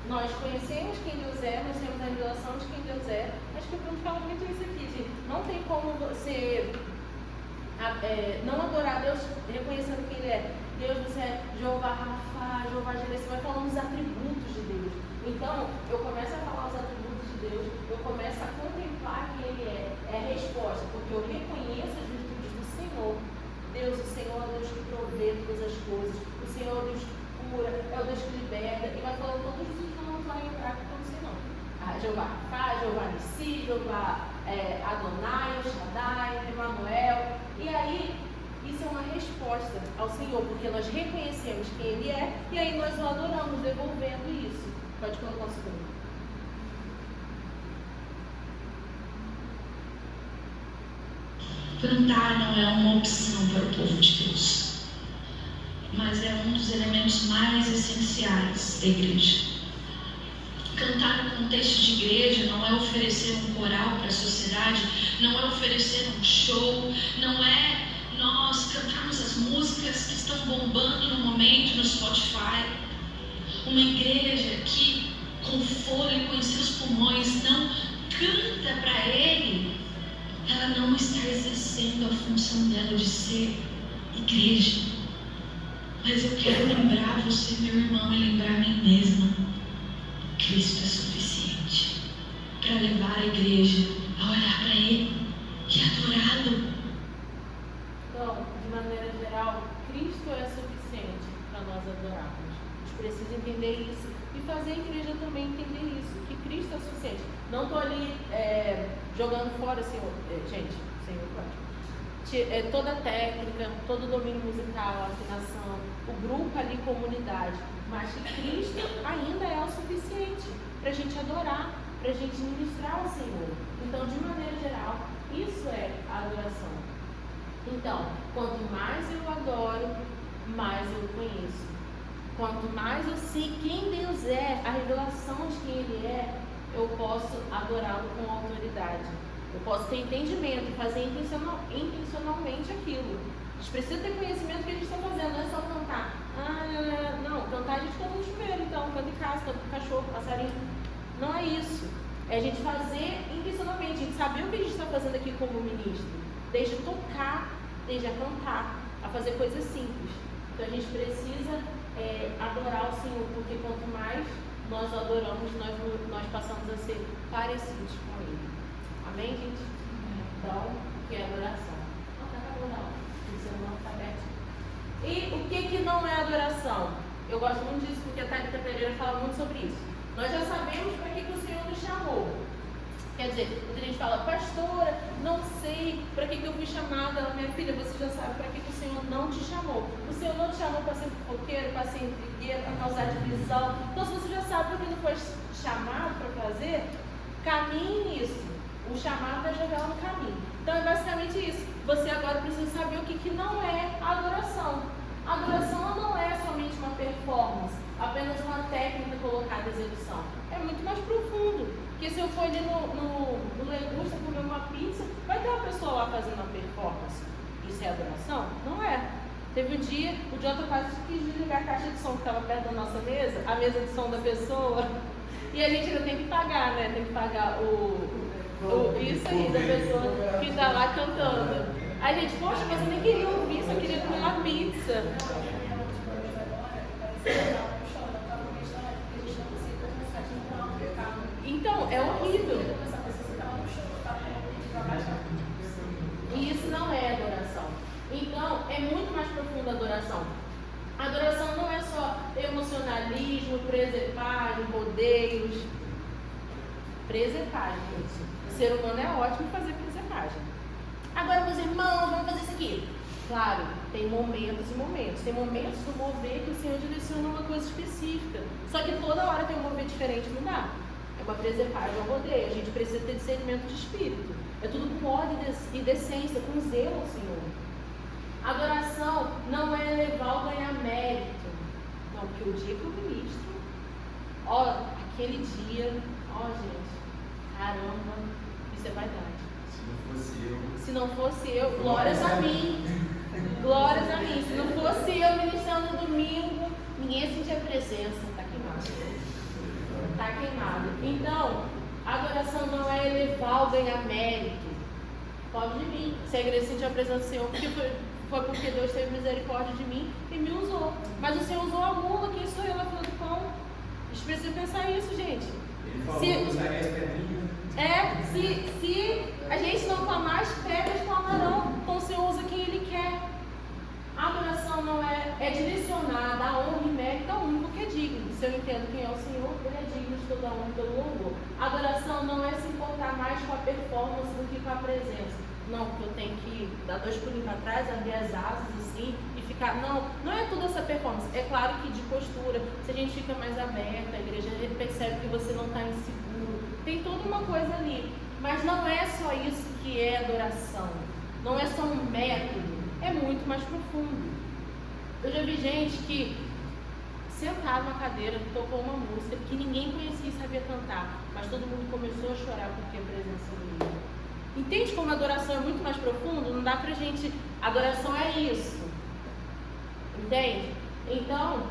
Nós conhecemos quem Deus é, nós temos a revelação de quem Deus é. Acho que o Bruno fala muito isso aqui, de não tem como você não adorar Deus reconhecendo quem Ele é. Deus, você é Jeová Rafa, Jeová Jireh, você vai falando os atributos de Deus. Então, eu começo a falar os atributos de Deus, eu começo a contemplar quem Ele é. É a resposta, porque eu reconheço as virtudes do Senhor. Deus, o Senhor é o Deus que provê todas as coisas, o Senhor é o Deus que cura, é o Deus que liberta, e vai falando todos os nomes lá em hebraico, que eu não sei não. Jeová Rafa, Jeová Nissi, Jeová Adonai, Shaddai, Emmanuel. E aí, isso é uma resposta ao Senhor, porque nós reconhecemos quem Ele é, e aí nós o adoramos, devolvendo isso. Pode colocar o segundo. Cantar não é uma opção para o povo de Deus, mas é um dos elementos mais essenciais da igreja. Cantar no contexto de igreja não é oferecer um coral para a sociedade, não é oferecer um show, não é nós cantarmos as músicas que estão bombando no momento no Spotify. Uma igreja que, com fôlego em seus pulmões, não canta para Ele, ela não está exercendo a função dela de ser igreja. Mas eu quero lembrar você, meu irmão, e lembrar a mim mesma: Cristo é suficiente para levar a igreja a olhar para Ele e adorá-lo. Então, de maneira geral, Cristo é suficiente para nós adorarmos. A gente precisa entender isso e fazer a igreja também entender isso, que Cristo é suficiente. Não estou ali jogando fora, Senhor, gente, Senhor, toda a técnica, todo o domínio musical, a afinação, o grupo ali, comunidade, mas que Cristo ainda é o suficiente para a gente adorar, para a gente ministrar ao Senhor. Então, de maneira geral, isso é a adoração. Então, quanto mais eu adoro, mais eu conheço. Quanto mais eu sei quem Deus é, a revelação de quem Ele é, eu posso adorá-lo com autoridade. Eu posso ter entendimento e fazer intencionalmente aquilo. A gente precisa ter conhecimento do que a gente está fazendo, não é só cantar. Não, cantar a gente canta no chuveiro, então, canta em casa, canta com cachorro, passarinho. Não é isso. É a gente fazer intencionalmente, a gente saber o que a gente está fazendo aqui como ministro. Desde tocar, desde a cantar, a fazer coisas simples. Então a gente precisa adorar o Senhor, porque quanto mais nós o adoramos, nós passamos a ser parecidos com Ele. Amém, gente? Então, o que é adoração? Não, tá acabou não. O sermão está aberto. E o que não é adoração? Eu gosto muito disso, porque a Thalita Pereira fala muito sobre isso. Nós já sabemos para que o Senhor nos chamou. Quer dizer, muita gente fala: pastora, não sei para que eu fui chamada. Ela, minha filha, você já sabe para que o Senhor não te chamou. O Senhor não te chamou para ser fofoqueiro, para ser intrigueiro, para causar divisão. Então, se você já sabe o que não foi chamado para fazer, caminhe nisso. O chamado vai jogar no caminho. Então, é basicamente isso. Você agora precisa saber o que não é a adoração. A adoração não é somente uma performance, apenas uma técnica colocada em execução. É muito mais profundo. Porque se eu for ali no Legusta comer uma pizza, vai ter uma pessoa lá fazendo uma performance. Isso é adoração? Não é. Teve um dia, o Jonathan quase quis desligar a caixa de som que estava perto da nossa mesa, a mesa de som da pessoa, e a gente ainda tem que pagar, né? Tem que pagar isso aí, da pessoa que está lá cantando. Aí a gente, poxa, mas eu nem queria ouvir, só queria comer uma pizza. Então, é horrível. por presepagem, rodeios. Presepagem, gente. O ser humano é ótimo em fazer presepagem. Agora, meus irmãos, vamos fazer isso aqui. Claro, tem momentos e momentos. Tem momentos do mover que o Senhor direciona uma coisa específica. Só que toda hora tem um mover diferente, não dá. É uma presepagem, é um rodeio. A gente precisa ter discernimento de espírito. É tudo com ordem e decência, com zelo ao Senhor. Adoração não é elevar ou ganhar mérito. Não, porque o dia que eu ministro, aquele dia, gente, caramba, isso é vaidade. Se não fosse eu, glórias a mim. Glórias a mim. Se não fosse eu ministrando no domingo, ninguém ia sentir a presença. Está queimado. Está queimado. Então, a adoração não é elevar ou ganhar mérito. Pobre de mim. Se a igreja sentiu a presença do Senhor, foi porque Deus teve misericórdia de mim e me usou. Mas o Senhor usou a mula, quem sou eu na fila do pão? A gente precisa pensar isso, gente. Ele falou que usaria as pedrinhas. Se a gente não clamar, as pedras clamarão. Então o Senhor usa quem Ele quer. A adoração não é direcionada à honra e mérito ao único que é digno. Se eu entendo quem é o Senhor, Ele é digno de toda a honra e todo louvor. A adoração não é se importar mais com a performance do que com a presença. Não, porque eu tenho que dar 2 pulinhos para trás, abrir as asas assim e ficar. Não é toda essa performance. É claro que de postura, se a gente fica mais aberta, a igreja percebe que você não está inseguro. Tem toda uma coisa ali. Mas não é só isso que é adoração. Não é só um método. É muito mais profundo. Eu já vi gente que sentado na cadeira, tocou uma música que ninguém conhecia e sabia cantar, mas todo mundo começou a chorar porque a presença do Deus. Entende como a adoração é muito mais profundo? Não dá pra gente... Adoração é isso. Entende? Então,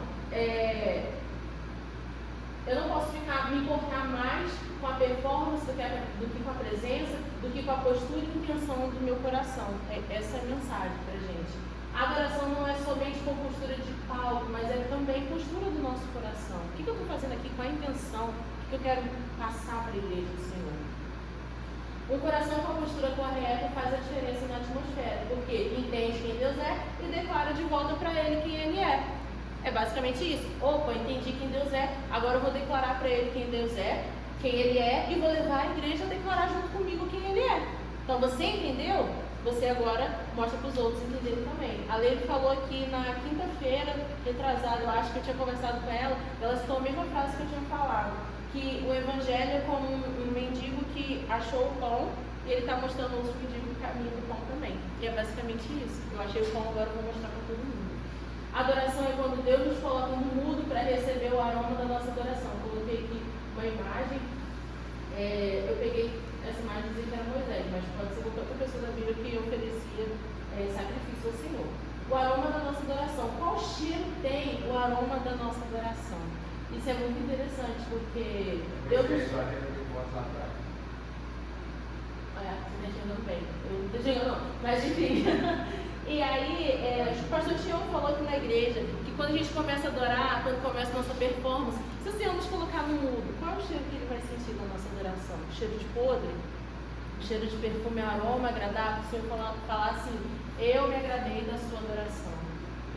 eu não posso me importar mais com a performance do que com a presença, do que com a postura e intenção do meu coração. Essa é a mensagem pra gente. A adoração não é somente com postura de palco, mas é também postura do nosso coração. O que eu estou fazendo aqui? Qual a intenção? O que eu quero passar para a igreja do Senhor? Um coração com a postura correta faz a diferença na atmosfera, porque entende quem Deus é e declara de volta para Ele quem Ele é. É basicamente isso. Opa, entendi quem Deus é, agora eu vou declarar para Ele quem Deus é, quem Ele é, e vou levar a igreja a declarar junto comigo quem Ele é. Então você entendeu? Você agora mostra para os outros entenderem também. A Leila falou aqui na quinta-feira, retrasada, eu acho que eu tinha conversado com ela citou a mesma frase que eu tinha falado, que o evangelho é como um mendigo que achou o pão e ele está mostrando aos mendigos o caminho do pão também. E é basicamente isso. Eu achei o pão, agora eu vou mostrar para todo mundo. A adoração é quando Deus nos coloca no mudo para receber o aroma da nossa adoração. Coloquei aqui uma imagem, eu peguei essa imagem e dizia que era Moisés, mas pode ser qualquer pessoa da Bíblia que oferecia sacrifício ao Senhor. O aroma da nossa adoração. Qual cheiro tem o aroma da nossa adoração? Isso é muito interessante, porque Deus nos... Você está chegando bem. Eu não estou chegando, não. Mas enfim. E aí, o pastor Tião falou aqui na igreja que quando a gente começa a adorar, quando começa a nossa performance, se o Senhor nos colocar no mudo, qual é o cheiro que Ele vai sentir na nossa adoração? O cheiro de podre? O cheiro de perfume, aroma agradável? O Senhor falar assim, eu me agradei da sua adoração.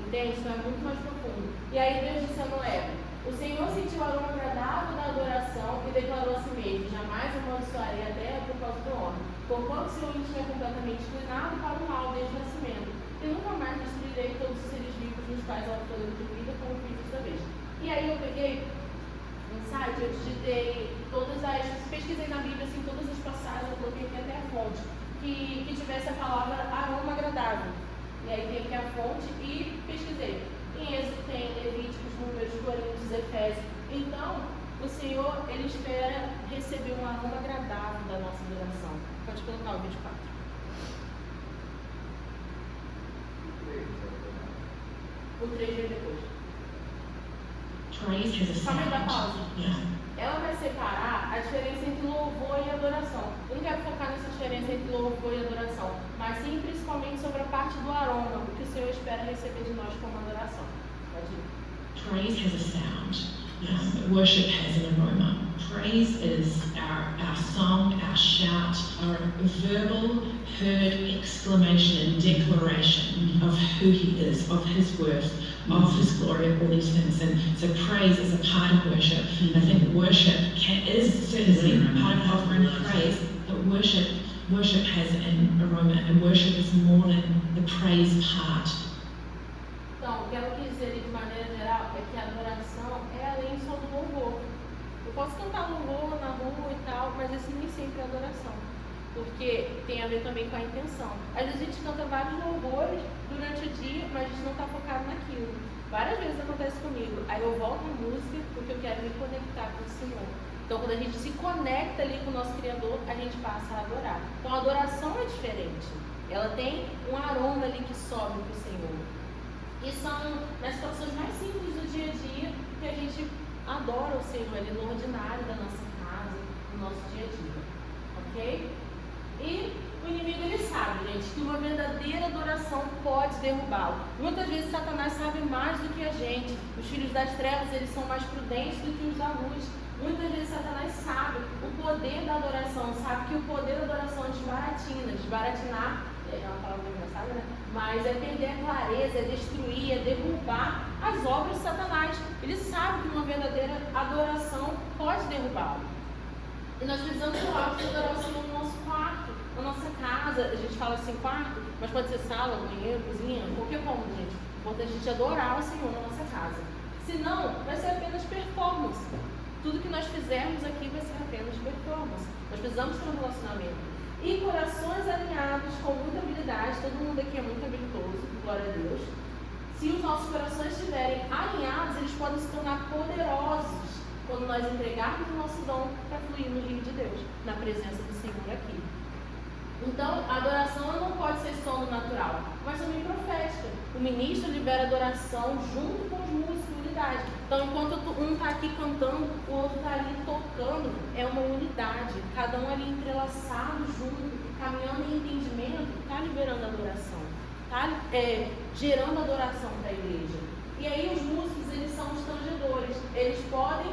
Entende? Isso é muito mais profundo. E aí Deus disse a Noé, o Senhor sentiu o aroma agradável da adoração e declarou a si mesmo, jamais amaldiçoarei a terra por causa do homem. Conquanto seu íntimo é completamente inclinado para o mal desde o nascimento, e nunca mais destruirei todos os seres vivos nos quais há o fôlego de vida como filhos da vez. E aí eu peguei um site, eu digitei pesquisei na Bíblia assim, todas as passagens, eu coloquei aqui até a fonte, que tivesse a palavra aroma agradável. E aí tem aqui a fonte e pesquisei. Em Êxodo tem Levíticos, Números, Coríntios, Efésios. Então, o Senhor, Ele espera receber um aroma agradável da nossa adoração. Pode colocar o 24. O 3 vem depois. Só me dá pausa. Ela vai separar a diferença entre louvor e adoração. Eu não quero focar nessa diferença entre louvor e adoração, mas sim principalmente sobre a parte do aroma, o que o Senhor espera receber de nós como adoração. Pode ir. Praise has a sound. Worship has an aroma. Praise is our song, our shout, our verbal, heard exclamation and declaration of who He is, of His worth, of His glory, all these things. And so praise is a part of worship. I think worship is certainly part of offering praise, but worship has an aroma, and worship is more than the praise part. Então, o que ela quis dizer de maneira geral é que a adoração é além só do louvor. Eu posso cantar louvor na rua e tal, mas esse nem sempre é adoração, porque tem a ver também com a intenção. Às vezes a gente canta vários louvores durante o dia, mas a gente não está focado naquilo. Várias vezes acontece comigo. Aí eu volto à música porque eu quero me conectar com o Senhor. Então, quando a gente se conecta ali com o nosso Criador, a gente passa a adorar. Então, a adoração é diferente. Ela tem um aroma ali que sobe para o Senhor. E são nas situações mais simples do dia a dia que a gente adora o Senhor ali no ordinário da nossa casa, no nosso dia a dia. Ok? E o inimigo, ele sabe, gente, que uma verdadeira adoração pode derrubá-lo. Muitas vezes Satanás sabe mais do que a gente. Os filhos das trevas, eles são mais prudentes do que os da luz. Muitas vezes Satanás sabe o poder da adoração, sabe que o poder da adoração é desbaratinar, é uma palavra engraçada, né? Mas é perder a clareza, é destruir, é derrubar as obras de Satanás. Ele sabe que uma verdadeira adoração pode derrubá-lo. E nós precisamos falar de adoração no nosso quarto, na nossa casa. A gente fala assim, quarto, mas pode ser sala, banheiro, cozinha, qualquer cômodo, gente. É importante a gente adorar o Senhor na nossa casa. Senão, vai ser apenas performance. Tudo que nós fizermos aqui vai ser apenas performance. Nós precisamos ter um relacionamento. E corações alinhados com muita habilidade, todo mundo aqui é muito habilidoso, glória a Deus. Se os nossos corações estiverem alinhados, eles podem se tornar poderosos quando nós entregarmos o nosso dom para fluir no rio de Deus, na presença do Senhor aqui. Então, a adoração não pode ser só no natural, mas também profética. O ministro libera adoração junto com os músicos em unidade. Então, enquanto um está aqui cantando, o outro está ali tocando, é uma unidade. Cada um ali entrelaçado junto, caminhando em entendimento, está liberando adoração, está gerando adoração para a igreja. E aí os músicos, eles são os tangedores. Eles podem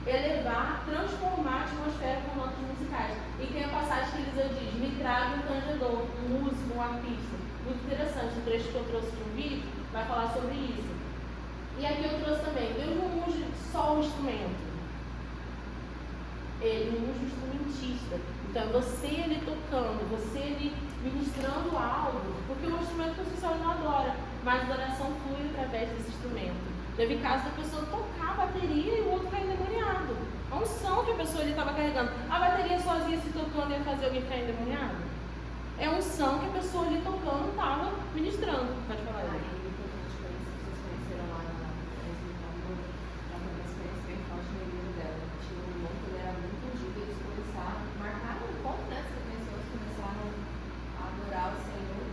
elevar, transformar a atmosfera com notas musicais. E tem a passagem que Eliseu diz: me traga um tangedor, um músico, um arpista. Muito interessante, o trecho que eu trouxe de um vídeo vai falar sobre isso. E aqui eu trouxe também, Deus não unge só o instrumento, Ele unge o instrumentista. Então você ali tocando, você ali ministrando algo, porque o instrumento por si só não adora, mas a adoração flui através desse instrumento. Teve caso da pessoa tocar a bateria e o outro cair endemoniado. A unção que a pessoa ali estava carregando. A bateria sozinha se tocando ia fazer alguém cair endemoniado? É a unção que a pessoa ali tocando estava ministrando. Pode falar aí. Vocês conheceram lá na uma experiência bem forte no livro dela. Tinha um irmão que ele era muito ungido, eles começaram, marcaram um ponto, né? As pessoas começaram a adorar o Senhor.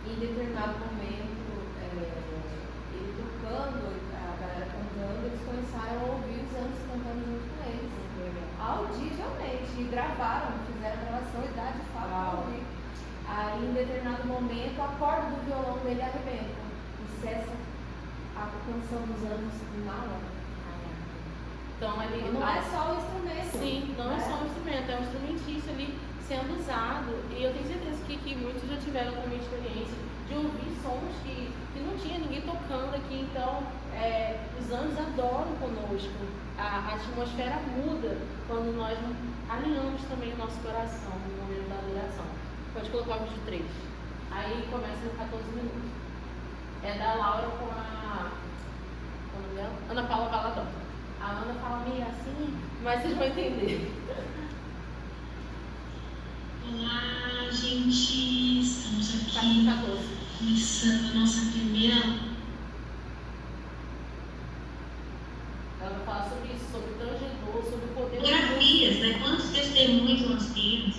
E em determinado momento, ele tocando, a galera cantando, eles começaram a ouvir os anjos cantando junto com eles. Audivelmente. E gravaram, fizeram a gravação e dá de fato para ouvir. Aí, em determinado momento, a corda do violão dele arrebenta e cessa a canção dos anos na hora. Então, ali, não é só o instrumento. Sim, não é só o instrumento, é um instrumentista ali sendo usado. E eu tenho certeza que muitos já tiveram também experiência de ouvir sons que não tinha ninguém tocando aqui. Então, os anjos adoram conosco. A atmosfera muda quando nós alinhamos também o nosso coração no momento da adoração. Pode colocar o vídeo 3. Aí começa em 14 minutos. É da Laura com a Ana Paula Valadão. A Ana fala meio assim, mas vocês vão entender. Olá, gente. Estamos aqui começando a nossa primeira. Ela vai falar sobre isso, sobre o tangedor, sobre o poder. Fotografias, né? Quantos testemunhos nós temos?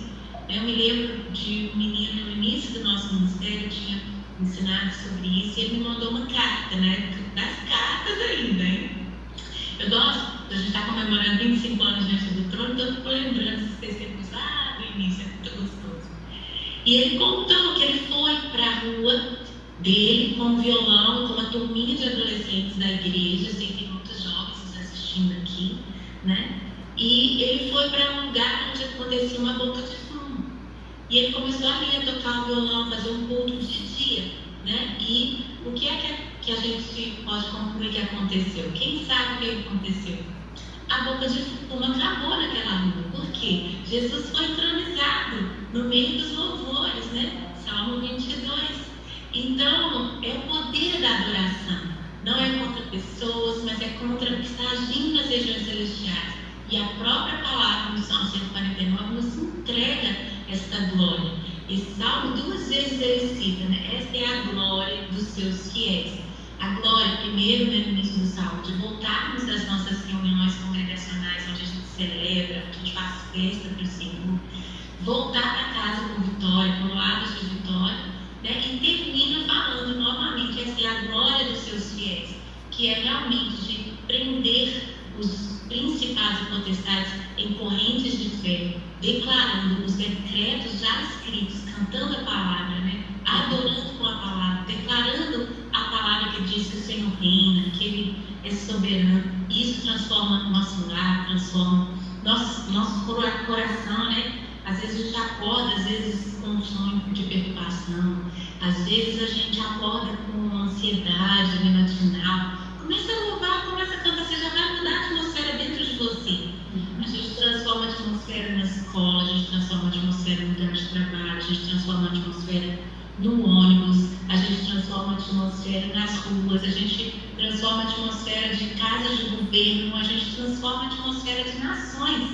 Eu me lembro de um menino no início do nosso ministério tinha ensinado sobre isso e ele me mandou uma carta, né? Das cartas ainda, hein? Eu gosto, a gente está comemorando 25 anos diante do trono, então eu estou lembrando esses testemunhos lá do início, é muito gostoso. E ele contou que ele foi para a rua dele com um violão, com uma turminha de adolescentes da igreja, sei que tem muitos jovens nos assistindo aqui, né? E ele foi para um lugar onde acontecia uma boca de fumo. E ele começou ali a tocar o violão, fazer um culto de dia, né? E o que é que que a gente pode concluir que aconteceu? Quem sabe o que aconteceu? A boca de fumo acabou naquela rua. Por quê? Jesus foi entronizado no meio dos louvores, né? Salmo 22. Então, é o poder da adoração. Não é contra pessoas, mas é contra o que está agindo nas regiões celestiais. E a própria palavra no Salmo 149 nos entrega esta glória. Esse salmo 2 vezes ele cita, né? Esta é a glória dos seus fiéis. A glória, primeiro, né, no início do salmo, de voltarmos das nossas reuniões congregacionais, onde a gente celebra, onde a gente faz festa para o Senhor, voltar para casa com vitória, com louvores de vitória, né? E termina falando novamente, essa é a glória dos seus fiéis, que é realmente de prender os principados e potestades em correntes de fé, declarando os decretos já escritos, cantando a palavra, né? Adorando com a palavra, declarando a palavra que diz que o Senhor reina, que Ele é soberano. Isso transforma o nosso lar, transforma nosso coração, né? Às vezes a gente acorda, às vezes com um sonho de perturbação, às vezes a gente acorda com ansiedade matinal. Começa a louvar, começa a cantar, você já vai mudar a atmosfera dentro de você. A gente transforma a atmosfera na escola, a gente transforma a atmosfera no lugar de trabalho, a gente transforma a atmosfera no ônibus, a gente transforma a atmosfera nas ruas, a gente transforma a atmosfera de casas de governo, a gente transforma a atmosfera de nações.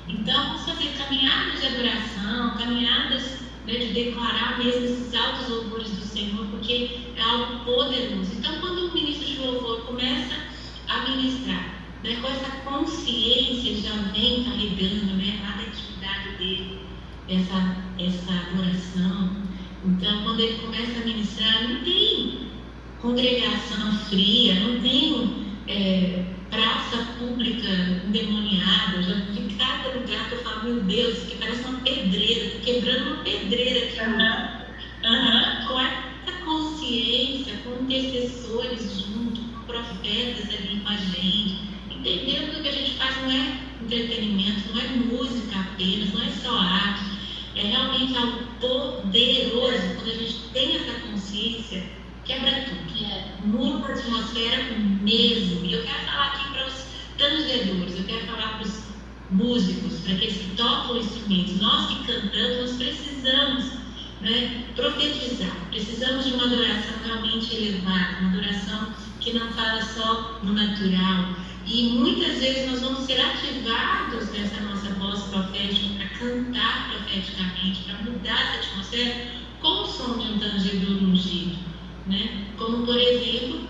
Então, vamos fazer caminhadas de adoração, caminhadas, né, de declarar mesmo esses altos louvores do Senhor, porque é algo poderoso. Então, quando o ministro de louvor começa a ministrar, né, com essa consciência, ele já vem carregando, né, a atividade dele, essa adoração. Então, quando ele começa a ministrar, não tem congregação fria, não tem praça pública endemoniada. Já vi cada lugar que eu falo, meu Deus, que parece uma pedreira, tô quebrando uma pedreira aqui. Com essa consciência, com intercessores junto, com profetas ali com a gente, entendendo que o que a gente faz não é entretenimento, não é música apenas, não é só arte, é realmente algo poderoso. Quando a gente tem essa consciência, quebra tudo, muda a atmosfera mesmo. E eu quero falar aqui para os tangedores, eu quero falar para os músicos, para aqueles que tocam instrumentos. Nós que cantamos, nós precisamos, né, profetizar, precisamos de uma adoração realmente elevada, uma adoração que não fala só no natural. E muitas vezes nós vamos ser ativados nessa nossa voz profética para cantar profeticamente, para mudar essa atmosfera com o som de um tangedor ungido, né? Como, por exemplo,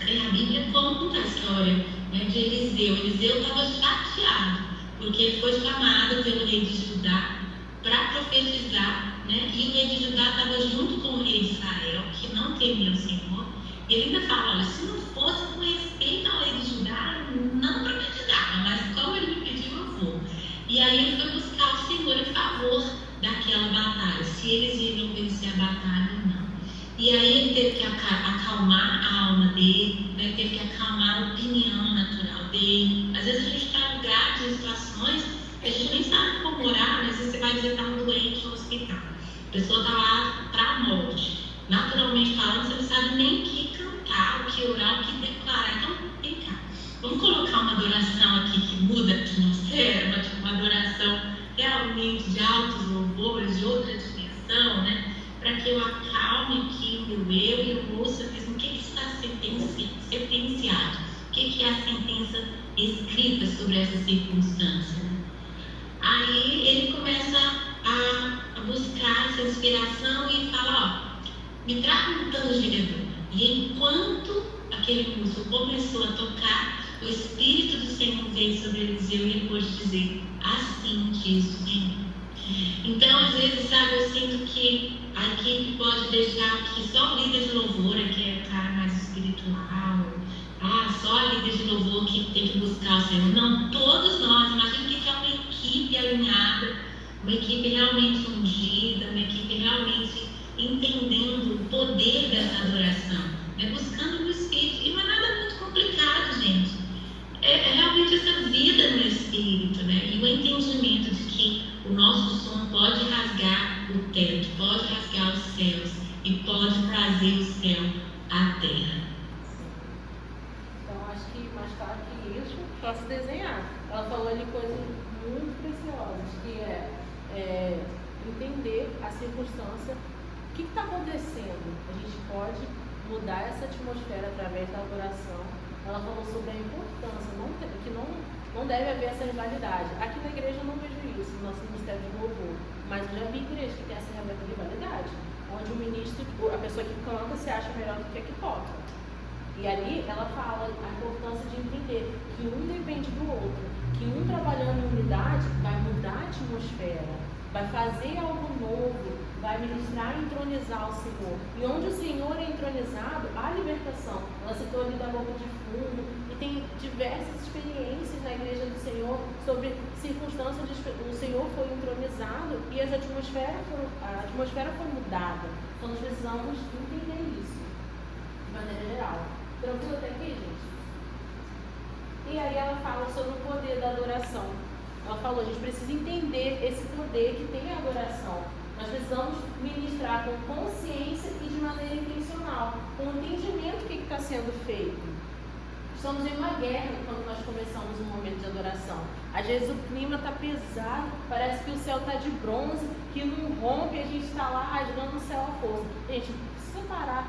a Bíblia conta a história, né, de Eliseu. Eliseu estava chateado, porque ele foi chamado pelo rei de Judá para profetizar, né? E o rei de Judá estava junto com o rei de Israel, que não temia o Senhor. E ele ainda fala, olha, se não fosse com respeito ao rei de Judá, eu não profetizava, mas como ele me pediu, eu vou. E aí ele foi buscar o Senhor em favor daquela batalha, se eles iriam vencer a batalha ou não. E aí ele teve que acalmar a alma dele, né? Teve que acalmar a opinião natural dele. Às vezes a gente está em lugares, em situações, que a gente nem sabe como orar, mas você vai dizer que está um doente no hospital. A pessoa está lá para a morte. Naturalmente falando, você não sabe nem o que cantar, o que orar, o que declarar. Então, vem cá. Vamos colocar uma adoração aqui que muda a atmosfera, uma adoração realmente de altos louvores, de outra dimensão, né? Para que eu acalme aqui o meu eu e eu ouça mesmo o que está sentenciado, o que é a sentença escrita sobre essa circunstância. Né? Aí ele começa a buscar essa inspiração e fala, ó, me traga um tangedor. E enquanto aquele músico começou a tocar, o Espírito do Senhor veio sobre Eliseu e ele pôde dizer, assim diz o Senhor. Então, às vezes, sabe, eu sinto que a equipe pode deixar que só o líder de louvor, que é o cara mais espiritual, só a líder de louvor que tem que buscar o Senhor. Não, todos nós, imagina que é uma equipe alinhada, uma equipe realmente ungida, uma equipe realmente entendendo o poder dessa adoração, né? Buscando o Espírito. E não é nada muito complicado, gente. É realmente essa vida no Espírito, né? E o entendimento de que o nosso som pode rasgar o teto, pode rasgar os céus e pode trazer o céu à terra. alinhar. Ela falou ali coisas muito preciosas, que é entender a circunstância. O que está acontecendo? A gente pode mudar essa atmosfera através da adoração. Ela falou sobre a importância, que não deve haver essa rivalidade. Aqui na igreja eu não vejo isso, no nosso ministério de louvor. Mas eu já vi igreja que tem essa rivalidade, onde o ministro, a pessoa que canta, se acha melhor do que a que toca. E ali ela fala a importância de entender que um depende do outro, que um trabalhando em unidade vai mudar a atmosfera, vai fazer algo novo, vai ministrar e entronizar o Senhor. E onde o Senhor é entronizado, há libertação. Ela citou ali da boca de fumo, e tem diversas experiências na igreja do Senhor sobre circunstâncias de o Senhor foi entronizado e a atmosfera foi mudada. Então nós precisamos entender isso de maneira geral. Tranquilo até aqui, gente? E aí ela fala sobre o poder da adoração. Ela falou, a gente precisa entender esse poder que tem a adoração. Nós precisamos ministrar com consciência e de maneira intencional, com entendimento do que está sendo feito. Estamos em uma guerra quando nós começamos um momento de adoração. Às vezes o clima está pesado, parece que o céu está de bronze, que não rompe e a gente está lá rasgando o céu à força. Gente, precisa parar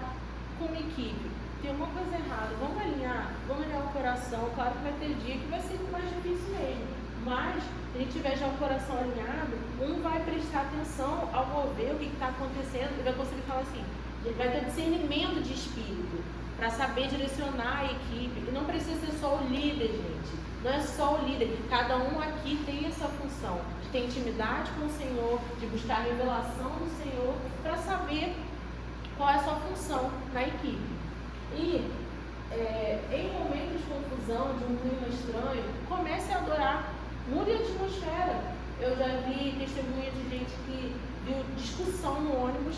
como equipe. Tem alguma coisa errada, vamos alinhar o coração. Claro que vai ter dia que vai ser mais difícil mesmo, mas se a gente tiver já o coração alinhado, um vai prestar atenção ao mover, o que está acontecendo, e vai conseguir falar assim, ele vai ter discernimento de espírito para saber direcionar a equipe. E não precisa ser só o líder, gente, não é só o líder, cada um aqui tem essa função de ter intimidade com o Senhor, de buscar a revelação do Senhor para saber qual é a sua função na equipe. E em momentos de confusão, de um clima estranho, comece a adorar, mude a atmosfera. Eu já vi testemunha de gente que viu discussão no ônibus,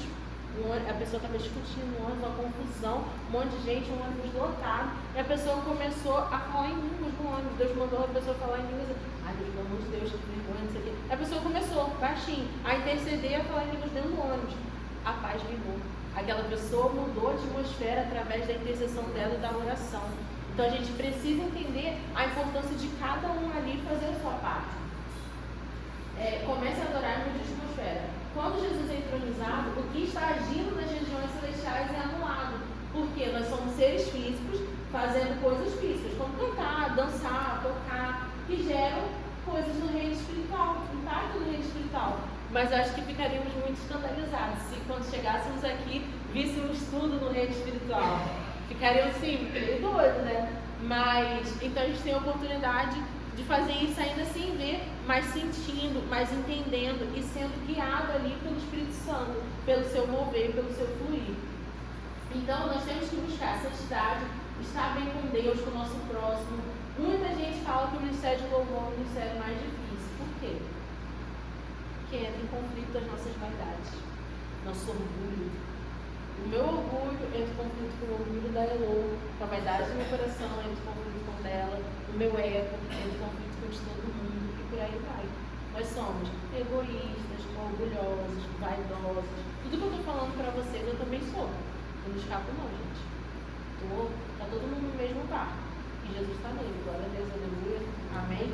a pessoa estava discutindo no ônibus, uma confusão, um monte de gente, um ônibus lotado, e a pessoa começou a falar em línguas no ônibus. Deus mandou a pessoa falar em línguas. Ai, Deus, pelo amor de Deus, que vergonha, não sei o quê. A pessoa começou, baixinho, a interceder e a falar em línguas dentro do ônibus. A paz vingou. Aquela pessoa mudou a atmosfera através da intercessão dela e da oração. Então a gente precisa entender a importância de cada um ali fazer a sua parte. Comece a adorar e mudar a atmosfera. Quando Jesus é entronizado, o que está agindo nas regiões celestiais é anulado. Porque nós somos seres físicos fazendo coisas físicas, como cantar, dançar, tocar, que geram coisas no reino espiritual, impacto no reino espiritual. Mas acho que ficaríamos muito escandalizados se quando chegássemos aqui víssemos tudo no reino espiritual. Ficaríamos assim, meio doido, né? Mas então a gente tem a oportunidade de fazer isso ainda sem ver, mas sentindo, mas entendendo e sendo guiado ali pelo Espírito Santo, pelo seu mover, pelo seu fluir. Então nós temos que buscar santidade, estar bem com Deus, com o nosso próximo. Muita gente fala que o ministério de louvor é o ministério mais difícil. Por quê? Porque entra em conflito das nossas vaidades, nosso orgulho. O meu orgulho entra em conflito com o orgulho da Elô, com a vaidade do meu coração entra em conflito com dela, o meu ego entra em conflito com de todo mundo, e por aí vai. Nós somos egoístas, orgulhosos, vaidosos. Tudo que eu estou falando para vocês eu também sou. Eu não escapo não, gente. Está todo mundo no mesmo barco. E Jesus está nele. Glória a Deus, aleluia. Amém?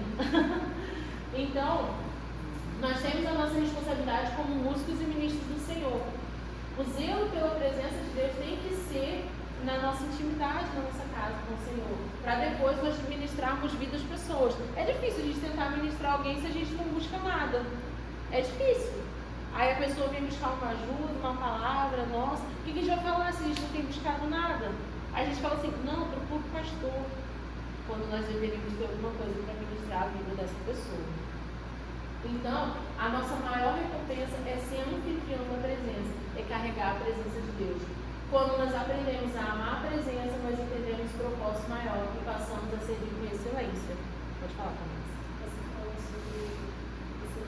Então, nós temos a nossa responsabilidade como músicos e ministros do Senhor. O zelo pela presença de Deus tem que ser na nossa intimidade, na nossa casa com o Senhor, para depois nós ministrarmos vida às pessoas. É difícil a gente tentar ministrar alguém se a gente não busca nada. É difícil. Aí a pessoa vem buscar uma ajuda, uma palavra, nossa, o que a gente vai falar se a gente não tem buscado nada? Aí a gente fala assim, não, procura o pastor, quando nós deveríamos ter alguma coisa para ministrar a vida dessa pessoa. Então, a nossa maior recompensa é ser anfitrião da presença, é carregar a presença de Deus. Quando nós aprendemos a amar a presença, nós entendemos o propósito maior e passamos a servir com excelência. Pode falar, Camila. Você falou sobre esse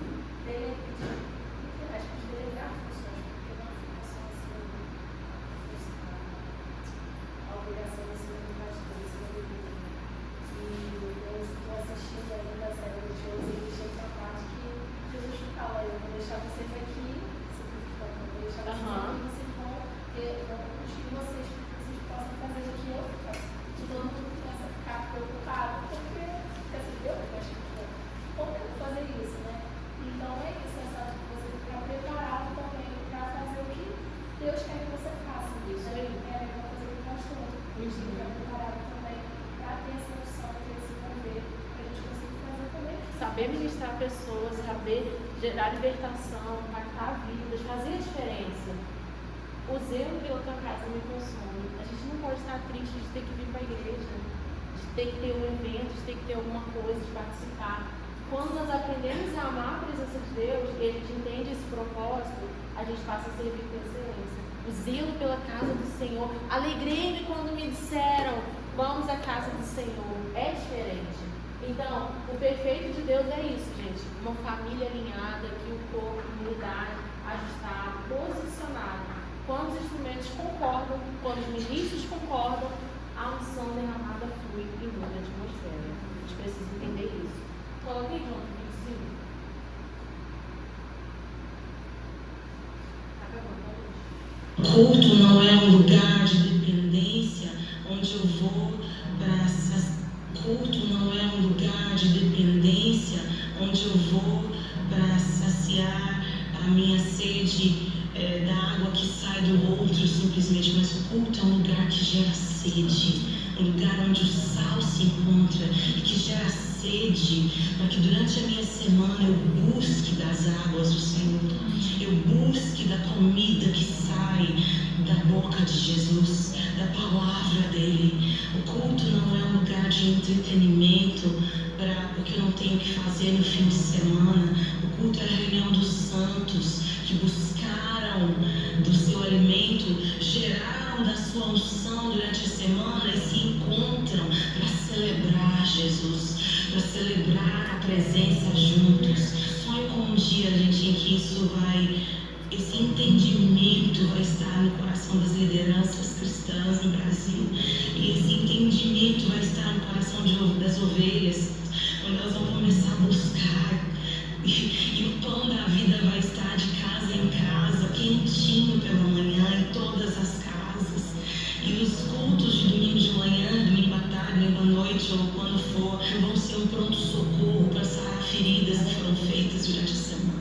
acho que delegar funções, porque não fica só assim, a obrigação de ser um pastor, de ser um líder. E eu estou assistindo ainda a série de shows e chega uma parte que Jesus fala, eu vou deixar vocês aqui, vou deixar vocês aqui, vocês vão ter, vocês possam fazer o que eu faço. Que todo mundo começa a ficar preocupado, porque quer saber, Então é isso, sabe? Você ficar preparado também para fazer o que Deus quer que você faça. Isso aí é a mesma coisa do pastor. A gente tem que estar preparado também para ter essa opção, ter esse poder, para a gente conseguir fazer também. Saber ministrar pessoas, saber gerar libertação, impactar vidas, fazer a diferença. O zelo pela tua casa me consome. A gente não pode estar triste de ter que vir para a igreja, de ter que ter um evento, de ter que ter alguma coisa, de participar. Quando nós aprendemos a amar a presença de Deus e a gente entende esse propósito, a gente passa a servir com excelência. O zelo pela casa do Senhor. Alegrei-me quando me disseram, vamos à casa do Senhor. É diferente. Então, o perfeito de Deus é isso, gente. Uma família alinhada, que o corpo, unidade, ajustado, posicionado. Quando os instrumentos concordam, quando os ministros concordam, a unção derramada flui em toda a atmosfera. A gente precisa entender isso. Coloquei junto, 25. Culto não é um lugar de dependência onde eu vou para culto não é um lugar de dependência onde eu vou para saciar a minha sede da água que sai do outro simplesmente, mas o culto é um lugar que gera sede, um lugar onde o sal se encontra e que gera sede, para que durante a minha semana eu busque das águas do Senhor, eu busque da comida que sai da boca de Jesus, da palavra dele. O culto não é um lugar de entretenimento porque eu não tenho o que fazer no fim de semana. O culto é a reunião dos santos que buscaram do seu alimento, geraram da sua unção durante a semana e se encontram para celebrar Jesus, para celebrar a presença juntos. Sonho com um dia, gente, em que esse entendimento vai estar no coração das lideranças cristãs no Brasil, e esse entendimento vai estar no coração das ovelhas, quando elas vão começar a buscar, e o pão da vida vai estar de casa em casa, quentinho pela manhã, em todas as casas, e os cultos de domingo de manhã, domingo à tarde, domingo à noite, ou quando for, vão ser um pronto-socorro para sarar feridas que foram feitas durante a semana.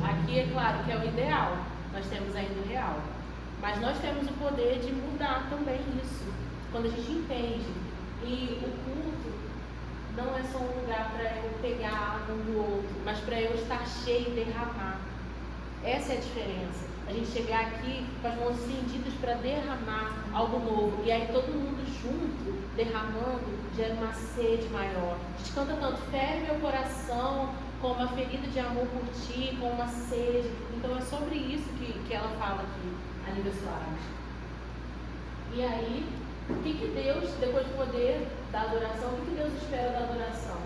Aqui é claro que é o ideal, nós temos ainda o real, mas nós temos o poder de mudar também isso, quando a gente entende. E o culto não é só um lugar para eu pegar um do outro, mas para eu estar cheio e derramar. Essa é a diferença. A gente chegar aqui com as mãos estendidas para derramar algo novo, e aí todo mundo junto, derramando, gera uma sede maior. A gente canta tanto, fere meu coração, com uma ferida de amor por ti, com uma sede. Então é sobre isso que ela fala aqui, a Nívia Soares. E aí, o que Deus, depois do poder da adoração, o que Deus espera da adoração?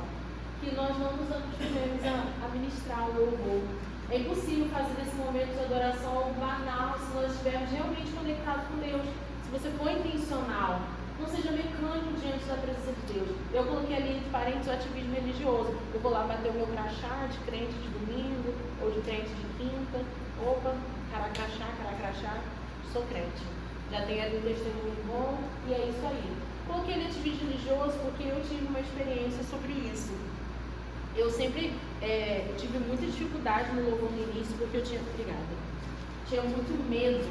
Que nós não nos acostumemos a ministrar o louvor. É impossível fazer desse momento de adoração algo banal se nós estivermos realmente conectados com Deus. Se você for intencional, não seja mecânico diante da presença de Deus. Eu coloquei ali entre parênteses o ativismo religioso. Eu vou lá bater o meu crachá de crente de domingo ou de crente de quinta. Opa, caracrachá, sou crente. Já tenho ali um testemunho bom e é isso aí. Coloquei ali ativismo religioso porque eu tive uma experiência sobre isso. Eu sempre tive muita dificuldade no louvor no início porque eu tinha muito medo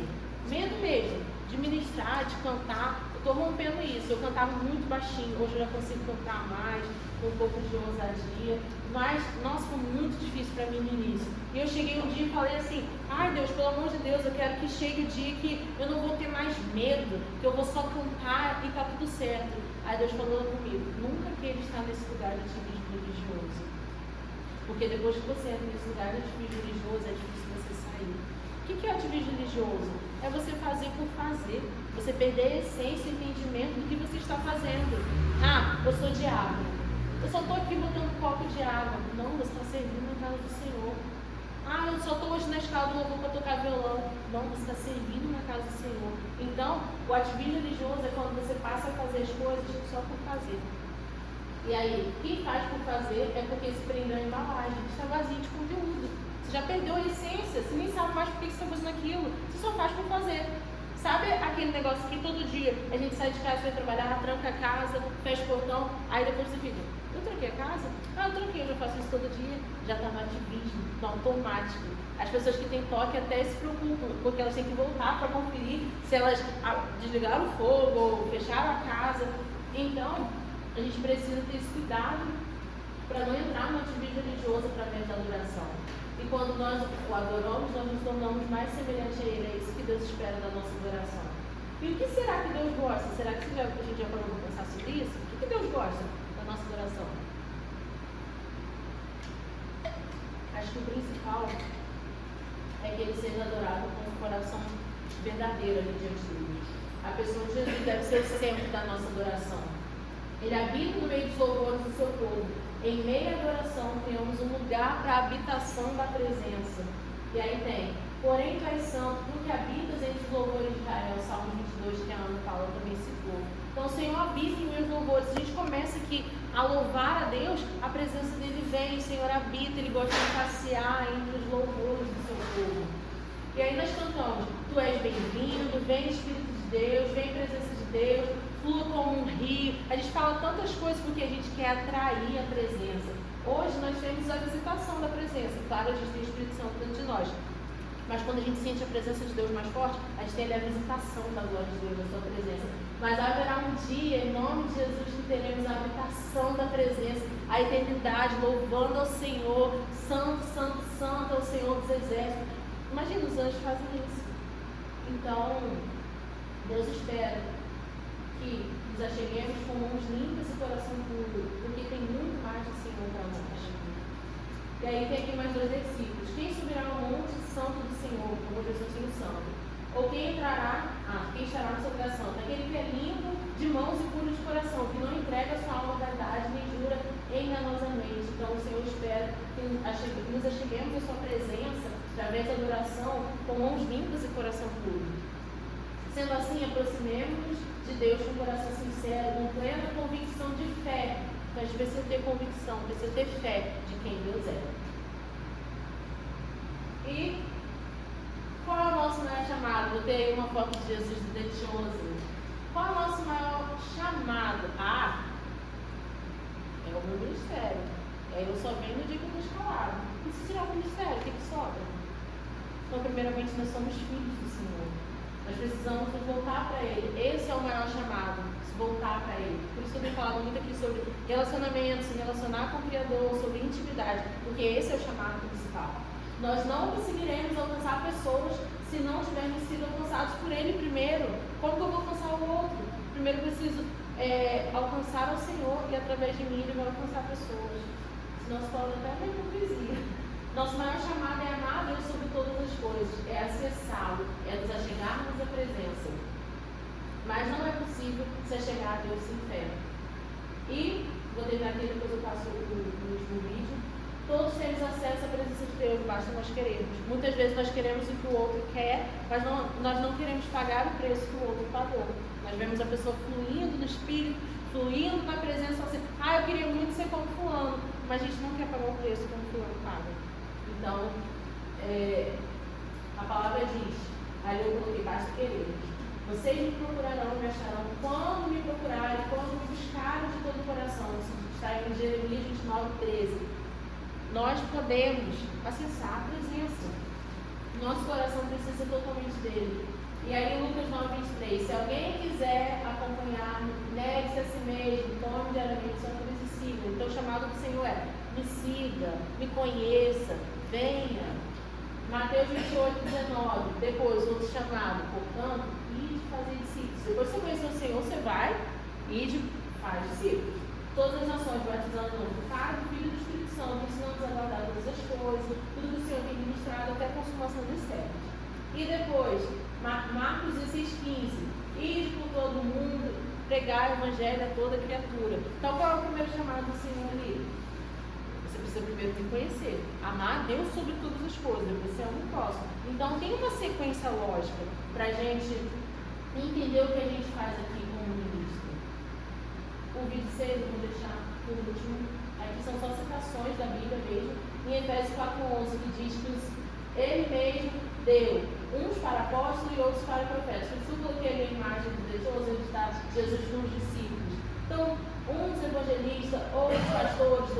mesmo, de ministrar, de cantar. Eu estou rompendo isso, eu cantava muito baixinho, hoje eu já consigo cantar mais, com um pouco de ousadia, mas, nossa, foi muito difícil para mim no início. E eu cheguei um dia e falei assim, ai Deus, pelo amor de Deus, eu quero que chegue o dia que eu não vou ter mais medo, que eu vou só cantar e tá tudo certo. Aí Deus falou comigo, nunca queira estar nesse lugar de ativismo religioso. Porque depois que você entra nesse lugar de ativismo religioso, é difícil você sair. O que é ativismo religioso? É você fazer por fazer. Você perder a essência e entendimento do que você está fazendo. Ah, eu sou diácono. Eu só estou aqui botando um copo de água. Não, você está servindo na casa do Senhor. Ah, eu só estou hoje na escala do louvor para tocar violão. Não, você está servindo na casa do Senhor. Então, o ativismo religioso é quando você passa a fazer as coisas só por fazer. E aí, quem faz por fazer é porque se prendeu em embalagem, está vazio de conteúdo. Você já perdeu a essência, você nem sabe mais por que você está fazendo aquilo. Você só faz por fazer. Sabe aquele negócio que todo dia a gente sai de casa, vai trabalhar, tranca a casa, fecha o portão, aí depois você fica, eu tranquei a casa? Ah, eu troquei, eu já faço isso todo dia. Já está no ativismo, no automático. As pessoas que têm toque até se preocupam, porque elas têm que voltar para conferir se elas desligaram o fogo ou fecharam a casa. Então, a gente precisa ter esse cuidado para não entrar no ativismo religioso através da adoração. E quando nós o adoramos, nós nos tornamos mais semelhantes a Ele. É isso que Deus espera da nossa adoração. E o que será que Deus gosta? Será que a gente já parou para pensar sobre isso? O que Deus gosta da nossa adoração? Acho que o principal é que Ele seja adorado com um coração verdadeiro ali diante dele. A pessoa de Jesus deve ser o centro da nossa adoração. Ele habita no meio dos louvores do seu povo. Em meio à adoração, temos um lugar para a habitação da presença. E aí tem, porém tu és santo, tu que habitas entre os louvores de Israel, Salmo 22, que a Ana Paula também citou. Então o Senhor habita em meus louvores. Se a gente começa aqui a louvar a Deus, a presença dele vem, o Senhor habita, ele gosta de passear entre os louvores do seu povo. E aí nós cantamos, tu és bem-vindo, vem Espírito de Deus, vem presença de Deus, flua como um rio. A gente fala tantas coisas porque a gente quer atrair a presença. Hoje nós temos a visitação da presença. Claro, a gente tem o Espírito Santo dentro de nós. Mas quando a gente sente a presença de Deus mais forte, a gente tem a visitação da glória de Deus, da sua presença. Mas haverá um dia, em nome de Jesus, que teremos a habitação da presença, a eternidade, louvando ao Senhor. Santo, santo, santo é o Senhor dos exércitos. Imagina, os anjos fazem isso. Então, Deus espera que nos acheguemos com mãos limpas e coração puro, porque tem muito mais do Senhor para nós. E aí tem aqui mais 2 versículos. Quem subirá ao monte santo do Senhor, como diz o Senhor Santo? Ou quem estará no seu coração? Aquele que é limpo de mãos e puro de coração, que não entrega a sua alma à vaidade, nem jura enganosamente. Então o Senhor espera que nos acheguemos à sua presença, através da adoração, com mãos limpas e coração puro. Sendo assim, aproximemos-nos de Deus com um coração sincero, com plena convicção de fé. Então a gente precisa ter convicção, precisa ter fé de quem Deus é. E qual é o nosso maior chamado? Eu tenho uma foto de Jesus do The Chosen. Qual é o nosso maior chamado? É o meu ministério. Eu só venho no dia que eu estou escalado. E se tirar o ministério, o que sobra? Então, primeiramente, nós somos filhos do Senhor. Nós precisamos voltar para Ele. Esse é o maior chamado, voltar para Ele. Por isso que eu tenho falado muito aqui sobre relacionamento, se relacionar com o Criador, sobre intimidade, porque esse é o chamado principal. Nós não conseguiremos alcançar pessoas se não tivermos sido alcançados por Ele primeiro. Como que eu vou alcançar o outro? Primeiro eu preciso alcançar o Senhor e através de mim Ele vai alcançar pessoas. Senão se torna até uma hipocrisia. Nosso maior chamado é amar a Deus sobre todas as coisas, é acessá-lo, é nos achegarmos à presença. Mas não é possível se achegar a Deus sem fé. E, vou terminar aqui, depois eu passo no último vídeo. Todos temos acesso à presença de Deus, basta nós queremos. Muitas vezes nós queremos o que o outro quer, mas nós não queremos pagar o preço que o outro pagou. Nós vemos a pessoa fluindo no Espírito, fluindo na presença, assim, eu queria muito ser como fulano, mas a gente não quer pagar o preço como fulano paga. Então, a palavra diz, ali eu coloquei, basta querer. Vocês me procurarão e me acharão quando me procurarem, quando me buscarem de todo o coração. Isso está em Jeremias 29:13. Nós podemos acessar a presença. Nosso coração precisa ser totalmente dele. E aí em Lucas 9:23, se alguém quiser acompanhar-me, negue-se a si mesmo, tome diariamente sua cruz e siga. Então o chamado do Senhor é, me siga, me conheça, venha. Mateus 28:19, depois outro chamado, portanto, ide fazer discípulos. Depois que você conhecer o Senhor, você vai e faz discípulos. Todas as nações batizando no Pai, do Filho e do Espírito Santo, ensinando-nos a guardar todas as coisas, tudo que o Senhor tem ministrado até a consumação dos séculos. E depois, Marcos 16:15, ide por todo o mundo, pregar o Evangelho a toda criatura. Então, qual é o primeiro chamado do Senhor ali? Você precisa primeiro me conhecer, amar a Deus sobre todas as coisas, você é um próximo. Então, tem uma sequência lógica para a gente entender o que a gente faz aqui como ministro. O vídeo 6, eu vou deixar por último. Aqui são só citações da Bíblia mesmo. Em Efésios 4:11, que diz que Ele mesmo deu uns para apóstolos e outros para profetas. Por isso eu coloquei a imagem de Jesus, onde está Jesus com os discípulos. Então, uns evangelistas, outros pastores,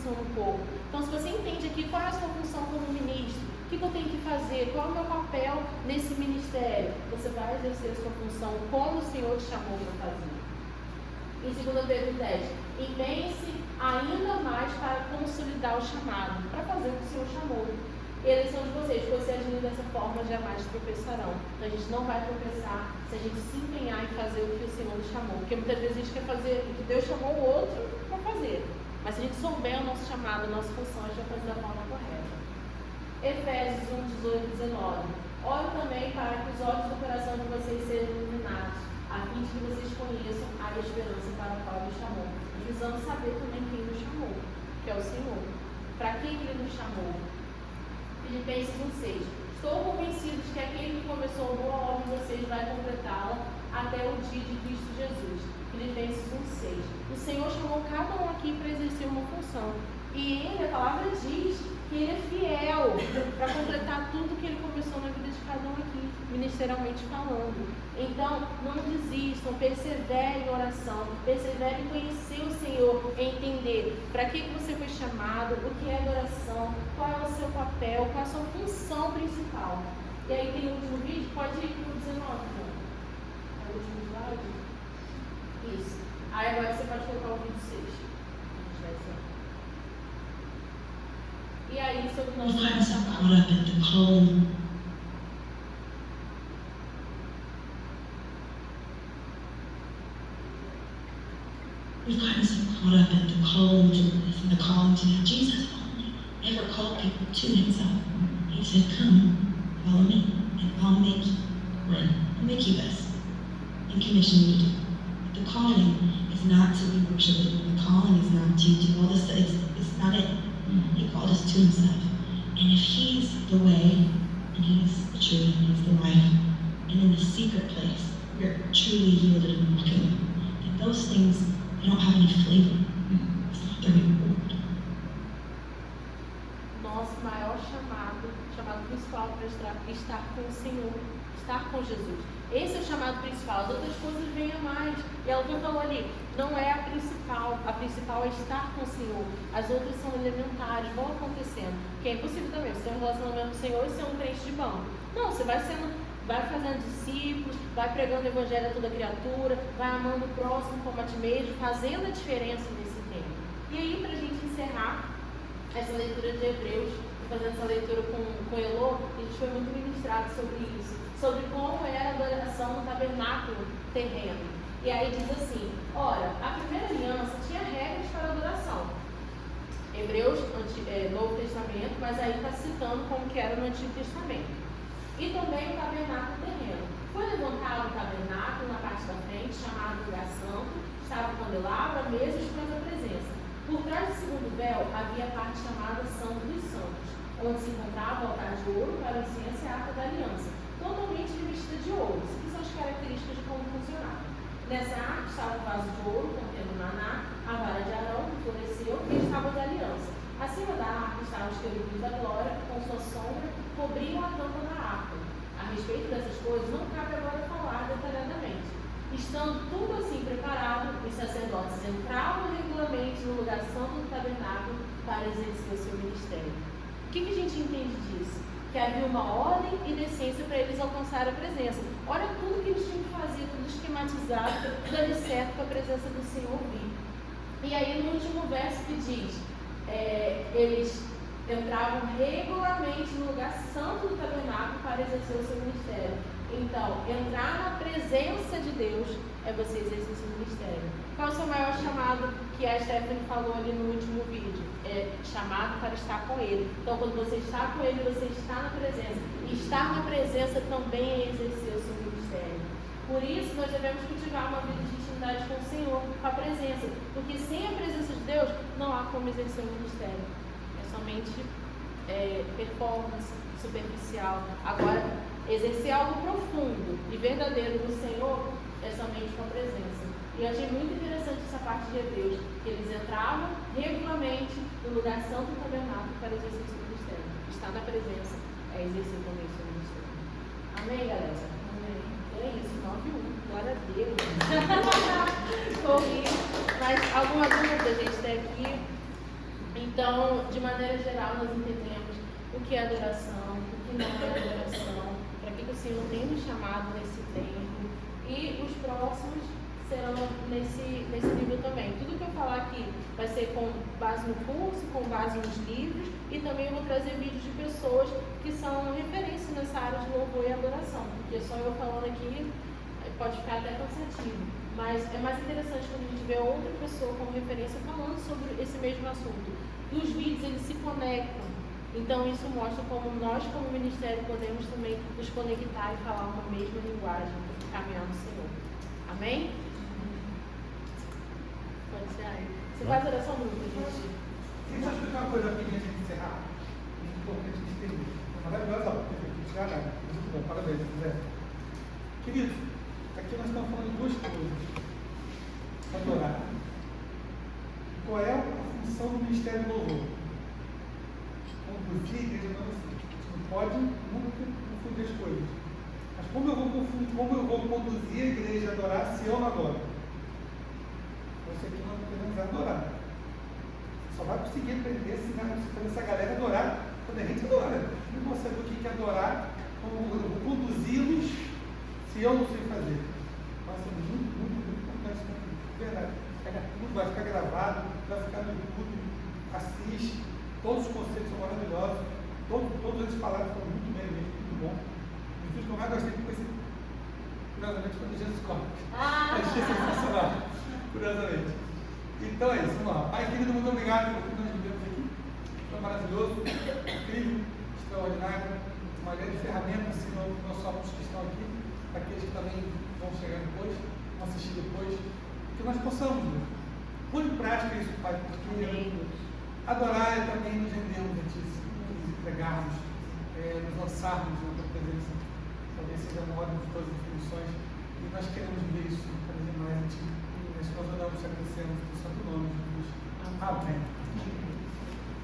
função no corpo. Então, se você entende aqui qual é a sua função como ministro, o que eu tenho que fazer, qual é o meu papel nesse ministério, você vai exercer a sua função como o Senhor te chamou para fazer. Em 2 Pedro 10, empenhe-se ainda mais para consolidar o chamado, para fazer o que o Senhor chamou. Eleição de vocês, se você agir dessa forma, jamais tropeçarão. Então a gente não vai tropeçar se a gente se empenhar em fazer o que o Senhor nos chamou. Porque muitas vezes a gente quer fazer o que Deus chamou o outro para fazer. Mas se a gente souber o nosso chamado, a nossa função, a gente vai fazer da forma correta. Efésios 1, 18, 19. Ore também para que os olhos do coração de vocês sejam iluminados, a fim de que vocês conheçam a esperança para a qual Ele chamou. Precisamos saber também quem nos chamou, que é o Senhor. Para quem Ele nos chamou? Filipenses 1,6. Estou convencido de que aquele que começou a boa obra em vocês vai completá-la até o dia de Cristo Jesus. Filipenses 1,6. O Senhor chamou cada um aqui para exercer uma função. E Ele, a palavra diz que Ele é fiel para completar tudo que Ele começou na vida de cada um aqui, ministerialmente falando. Então, não desistam, perseverem em oração, perseverem em conhecer o Senhor, em entender para que você foi chamado, o que é adoração, qual é o seu papel, qual é a sua função principal. E aí tem o último vídeo, pode ir para o 19, então. É o último slide? Isso. Aí agora você pode colocar o vídeo 6. E aí, sobre o nosso chamado. We've gotten so caught up at the call to this and the calling to that. Jesus never called people to himself. He said, come, follow me, and I'll make you. Right. I'll make you best and commission you to do. The calling is not to be worshiped. The calling is not to do all this. It's not it. He called us to himself. And if he's the way, and he's the truth, and he's the life, and in the secret place, we're truly yielded and walking, then those things, they don't have any flavor. It's not the reward. Nosso maior chamado principal para estar com o Senhor, estar com Jesus. Esse é o chamado principal. As outras coisas vêm a mais. E ela falou ali, não é a principal. A principal é estar com o Senhor. As outras são elementares, vão acontecendo. Que é impossível também você ter um relacionamento com o Senhor e ser um crente de banco. Não, você vai fazendo discípulos, vai pregando o evangelho a toda criatura, vai amando o próximo como a ti mesmo, fazendo a diferença nesse tempo. E aí, para a gente encerrar essa leitura de Hebreus, fazendo essa leitura com Elô, a gente foi muito ministrado sobre isso, sobre como era a adoração no tabernáculo terreno. E aí diz assim, ora, a primeira aliança tinha regras para a adoração. Hebreus, Novo Testamento, mas aí está citando como que era no Antigo Testamento. E também o tabernáculo terreno. Foi levantado o tabernáculo na parte da frente, chamado lugar santo, estava o candelabro, a mesa e os pães da presença. Por trás do segundo véu havia a parte chamada Santo dos Santos, onde se encontrava o altar de ouro para o incenso e a arca da aliança, totalmente revestida de ouro. Isso aqui são as características de como funcionava. Nessa arca estava o vaso de ouro contendo maná, a vara de Arão que floresceu e as tábuas da aliança. Acima da arca estavam os querubins da glória, com sua sombra, cobriam a tampa da arca. A respeito dessas coisas, não cabe agora falar detalhadamente. Estando tudo assim preparado, os sacerdotes entravam regularmente no lugar santo do tabernáculo para exercer o seu ministério. O que a gente entende disso? Que havia uma ordem e decência para eles alcançarem a presença. Olha tudo que eles tinham que fazer, tudo esquematizado, dando certo para a presença do Senhor vir. E aí no último verso que diz, eles entravam regularmente no lugar santo do tabernáculo para exercer o seu ministério. Então, entrar na presença de Deus é você exercer o seu ministério. Qual é o seu maior chamado que a Stephanie falou ali no último vídeo? É chamado para estar com Ele. Então, quando você está com Ele, você está na presença. E estar na presença também é exercer o seu ministério. Por isso, nós devemos cultivar uma vida de intimidade com o Senhor, com a presença. Porque sem a presença de Deus, não há como exercer o ministério. É somente performance superficial. Agora, exercer algo profundo e verdadeiro no Senhor é somente com a presença. E eu achei muito interessante essa parte de Hebreus, que eles entravam regularmente no lugar santo do tabernáculo para exercer o seu ministério. Estar na presença é exercer também o seu ministério. Amém, galera? Amém. É isso, 9-1. Glória a Deus. Corri. Mas alguma dúvida, gente, até aqui? Então, de maneira geral, nós entendemos o que é adoração, o que não é adoração, para que o Senhor tem nos chamado nesse tempo, e os próximos serão nesse nível também. Tudo que eu falar aqui vai ser com base no curso, com base nos livros, e também eu vou trazer vídeos de pessoas que são referência nessa área de louvor e adoração, porque só eu falando aqui pode ficar até cansativo, mas é mais interessante quando a gente vê outra pessoa como referência falando sobre esse mesmo assunto. E os vídeos, eles se conectam, então isso mostra como nós, como ministério, podemos também nos conectar e falar uma mesma linguagem, caminhar no Senhor. Amém? Pode ser aí. Você faz oração, Lucas, gente? Deixa eu explicar uma coisa aqui antes de encerrar. Muito importante de entender. Maravilhosa aula. Muito bom, parabéns, José. Queridos, aqui nós estamos falando de duas coisas. Adorar. Qual é a função do Ministério do Louvor? Conduzir a igreja para você. A gente não pode nunca confundir as coisas. Mas como eu vou conduzir a igreja a adorar se eu não adoro? Você aqui não podemos adorar. Só vai conseguir aprender se essa galera adorar quando a gente adora. Eu não vou saber o que é adorar, como eu vou conduzi-los se eu não sei fazer. Nossa, é muito importante isso aqui. Verdade. Pega tudo, vai ficar gravado, vai ficar no YouTube, assiste. Todos os conceitos são maravilhosos. Todos eles falaram foram muito bem mesmo, muito bom. O que eu mais gostei foi esse, curiosamente, foi do Jesus Cortes. Achei sensacional, curiosamente. Então é isso, vamos lá. Pai querido, muito obrigado por tudo que nós vivemos aqui. Foi maravilhoso, incrível, extraordinário. Uma grande ferramenta, assim, não só para os que estão aqui, para aqueles que também vão chegar depois, vão assistir depois. Que nós possamos pôr em prática isso, Pai, porque adorar é também nos rendermos a Ti, nos entregarmos, nos lançarmos na Tua presença. Talvez seja a maior de todas as definições. E nós queremos ver isso cada vez mais a Ti. Nós oramos e agradecemos no Santo Nome de Jesus. Amém.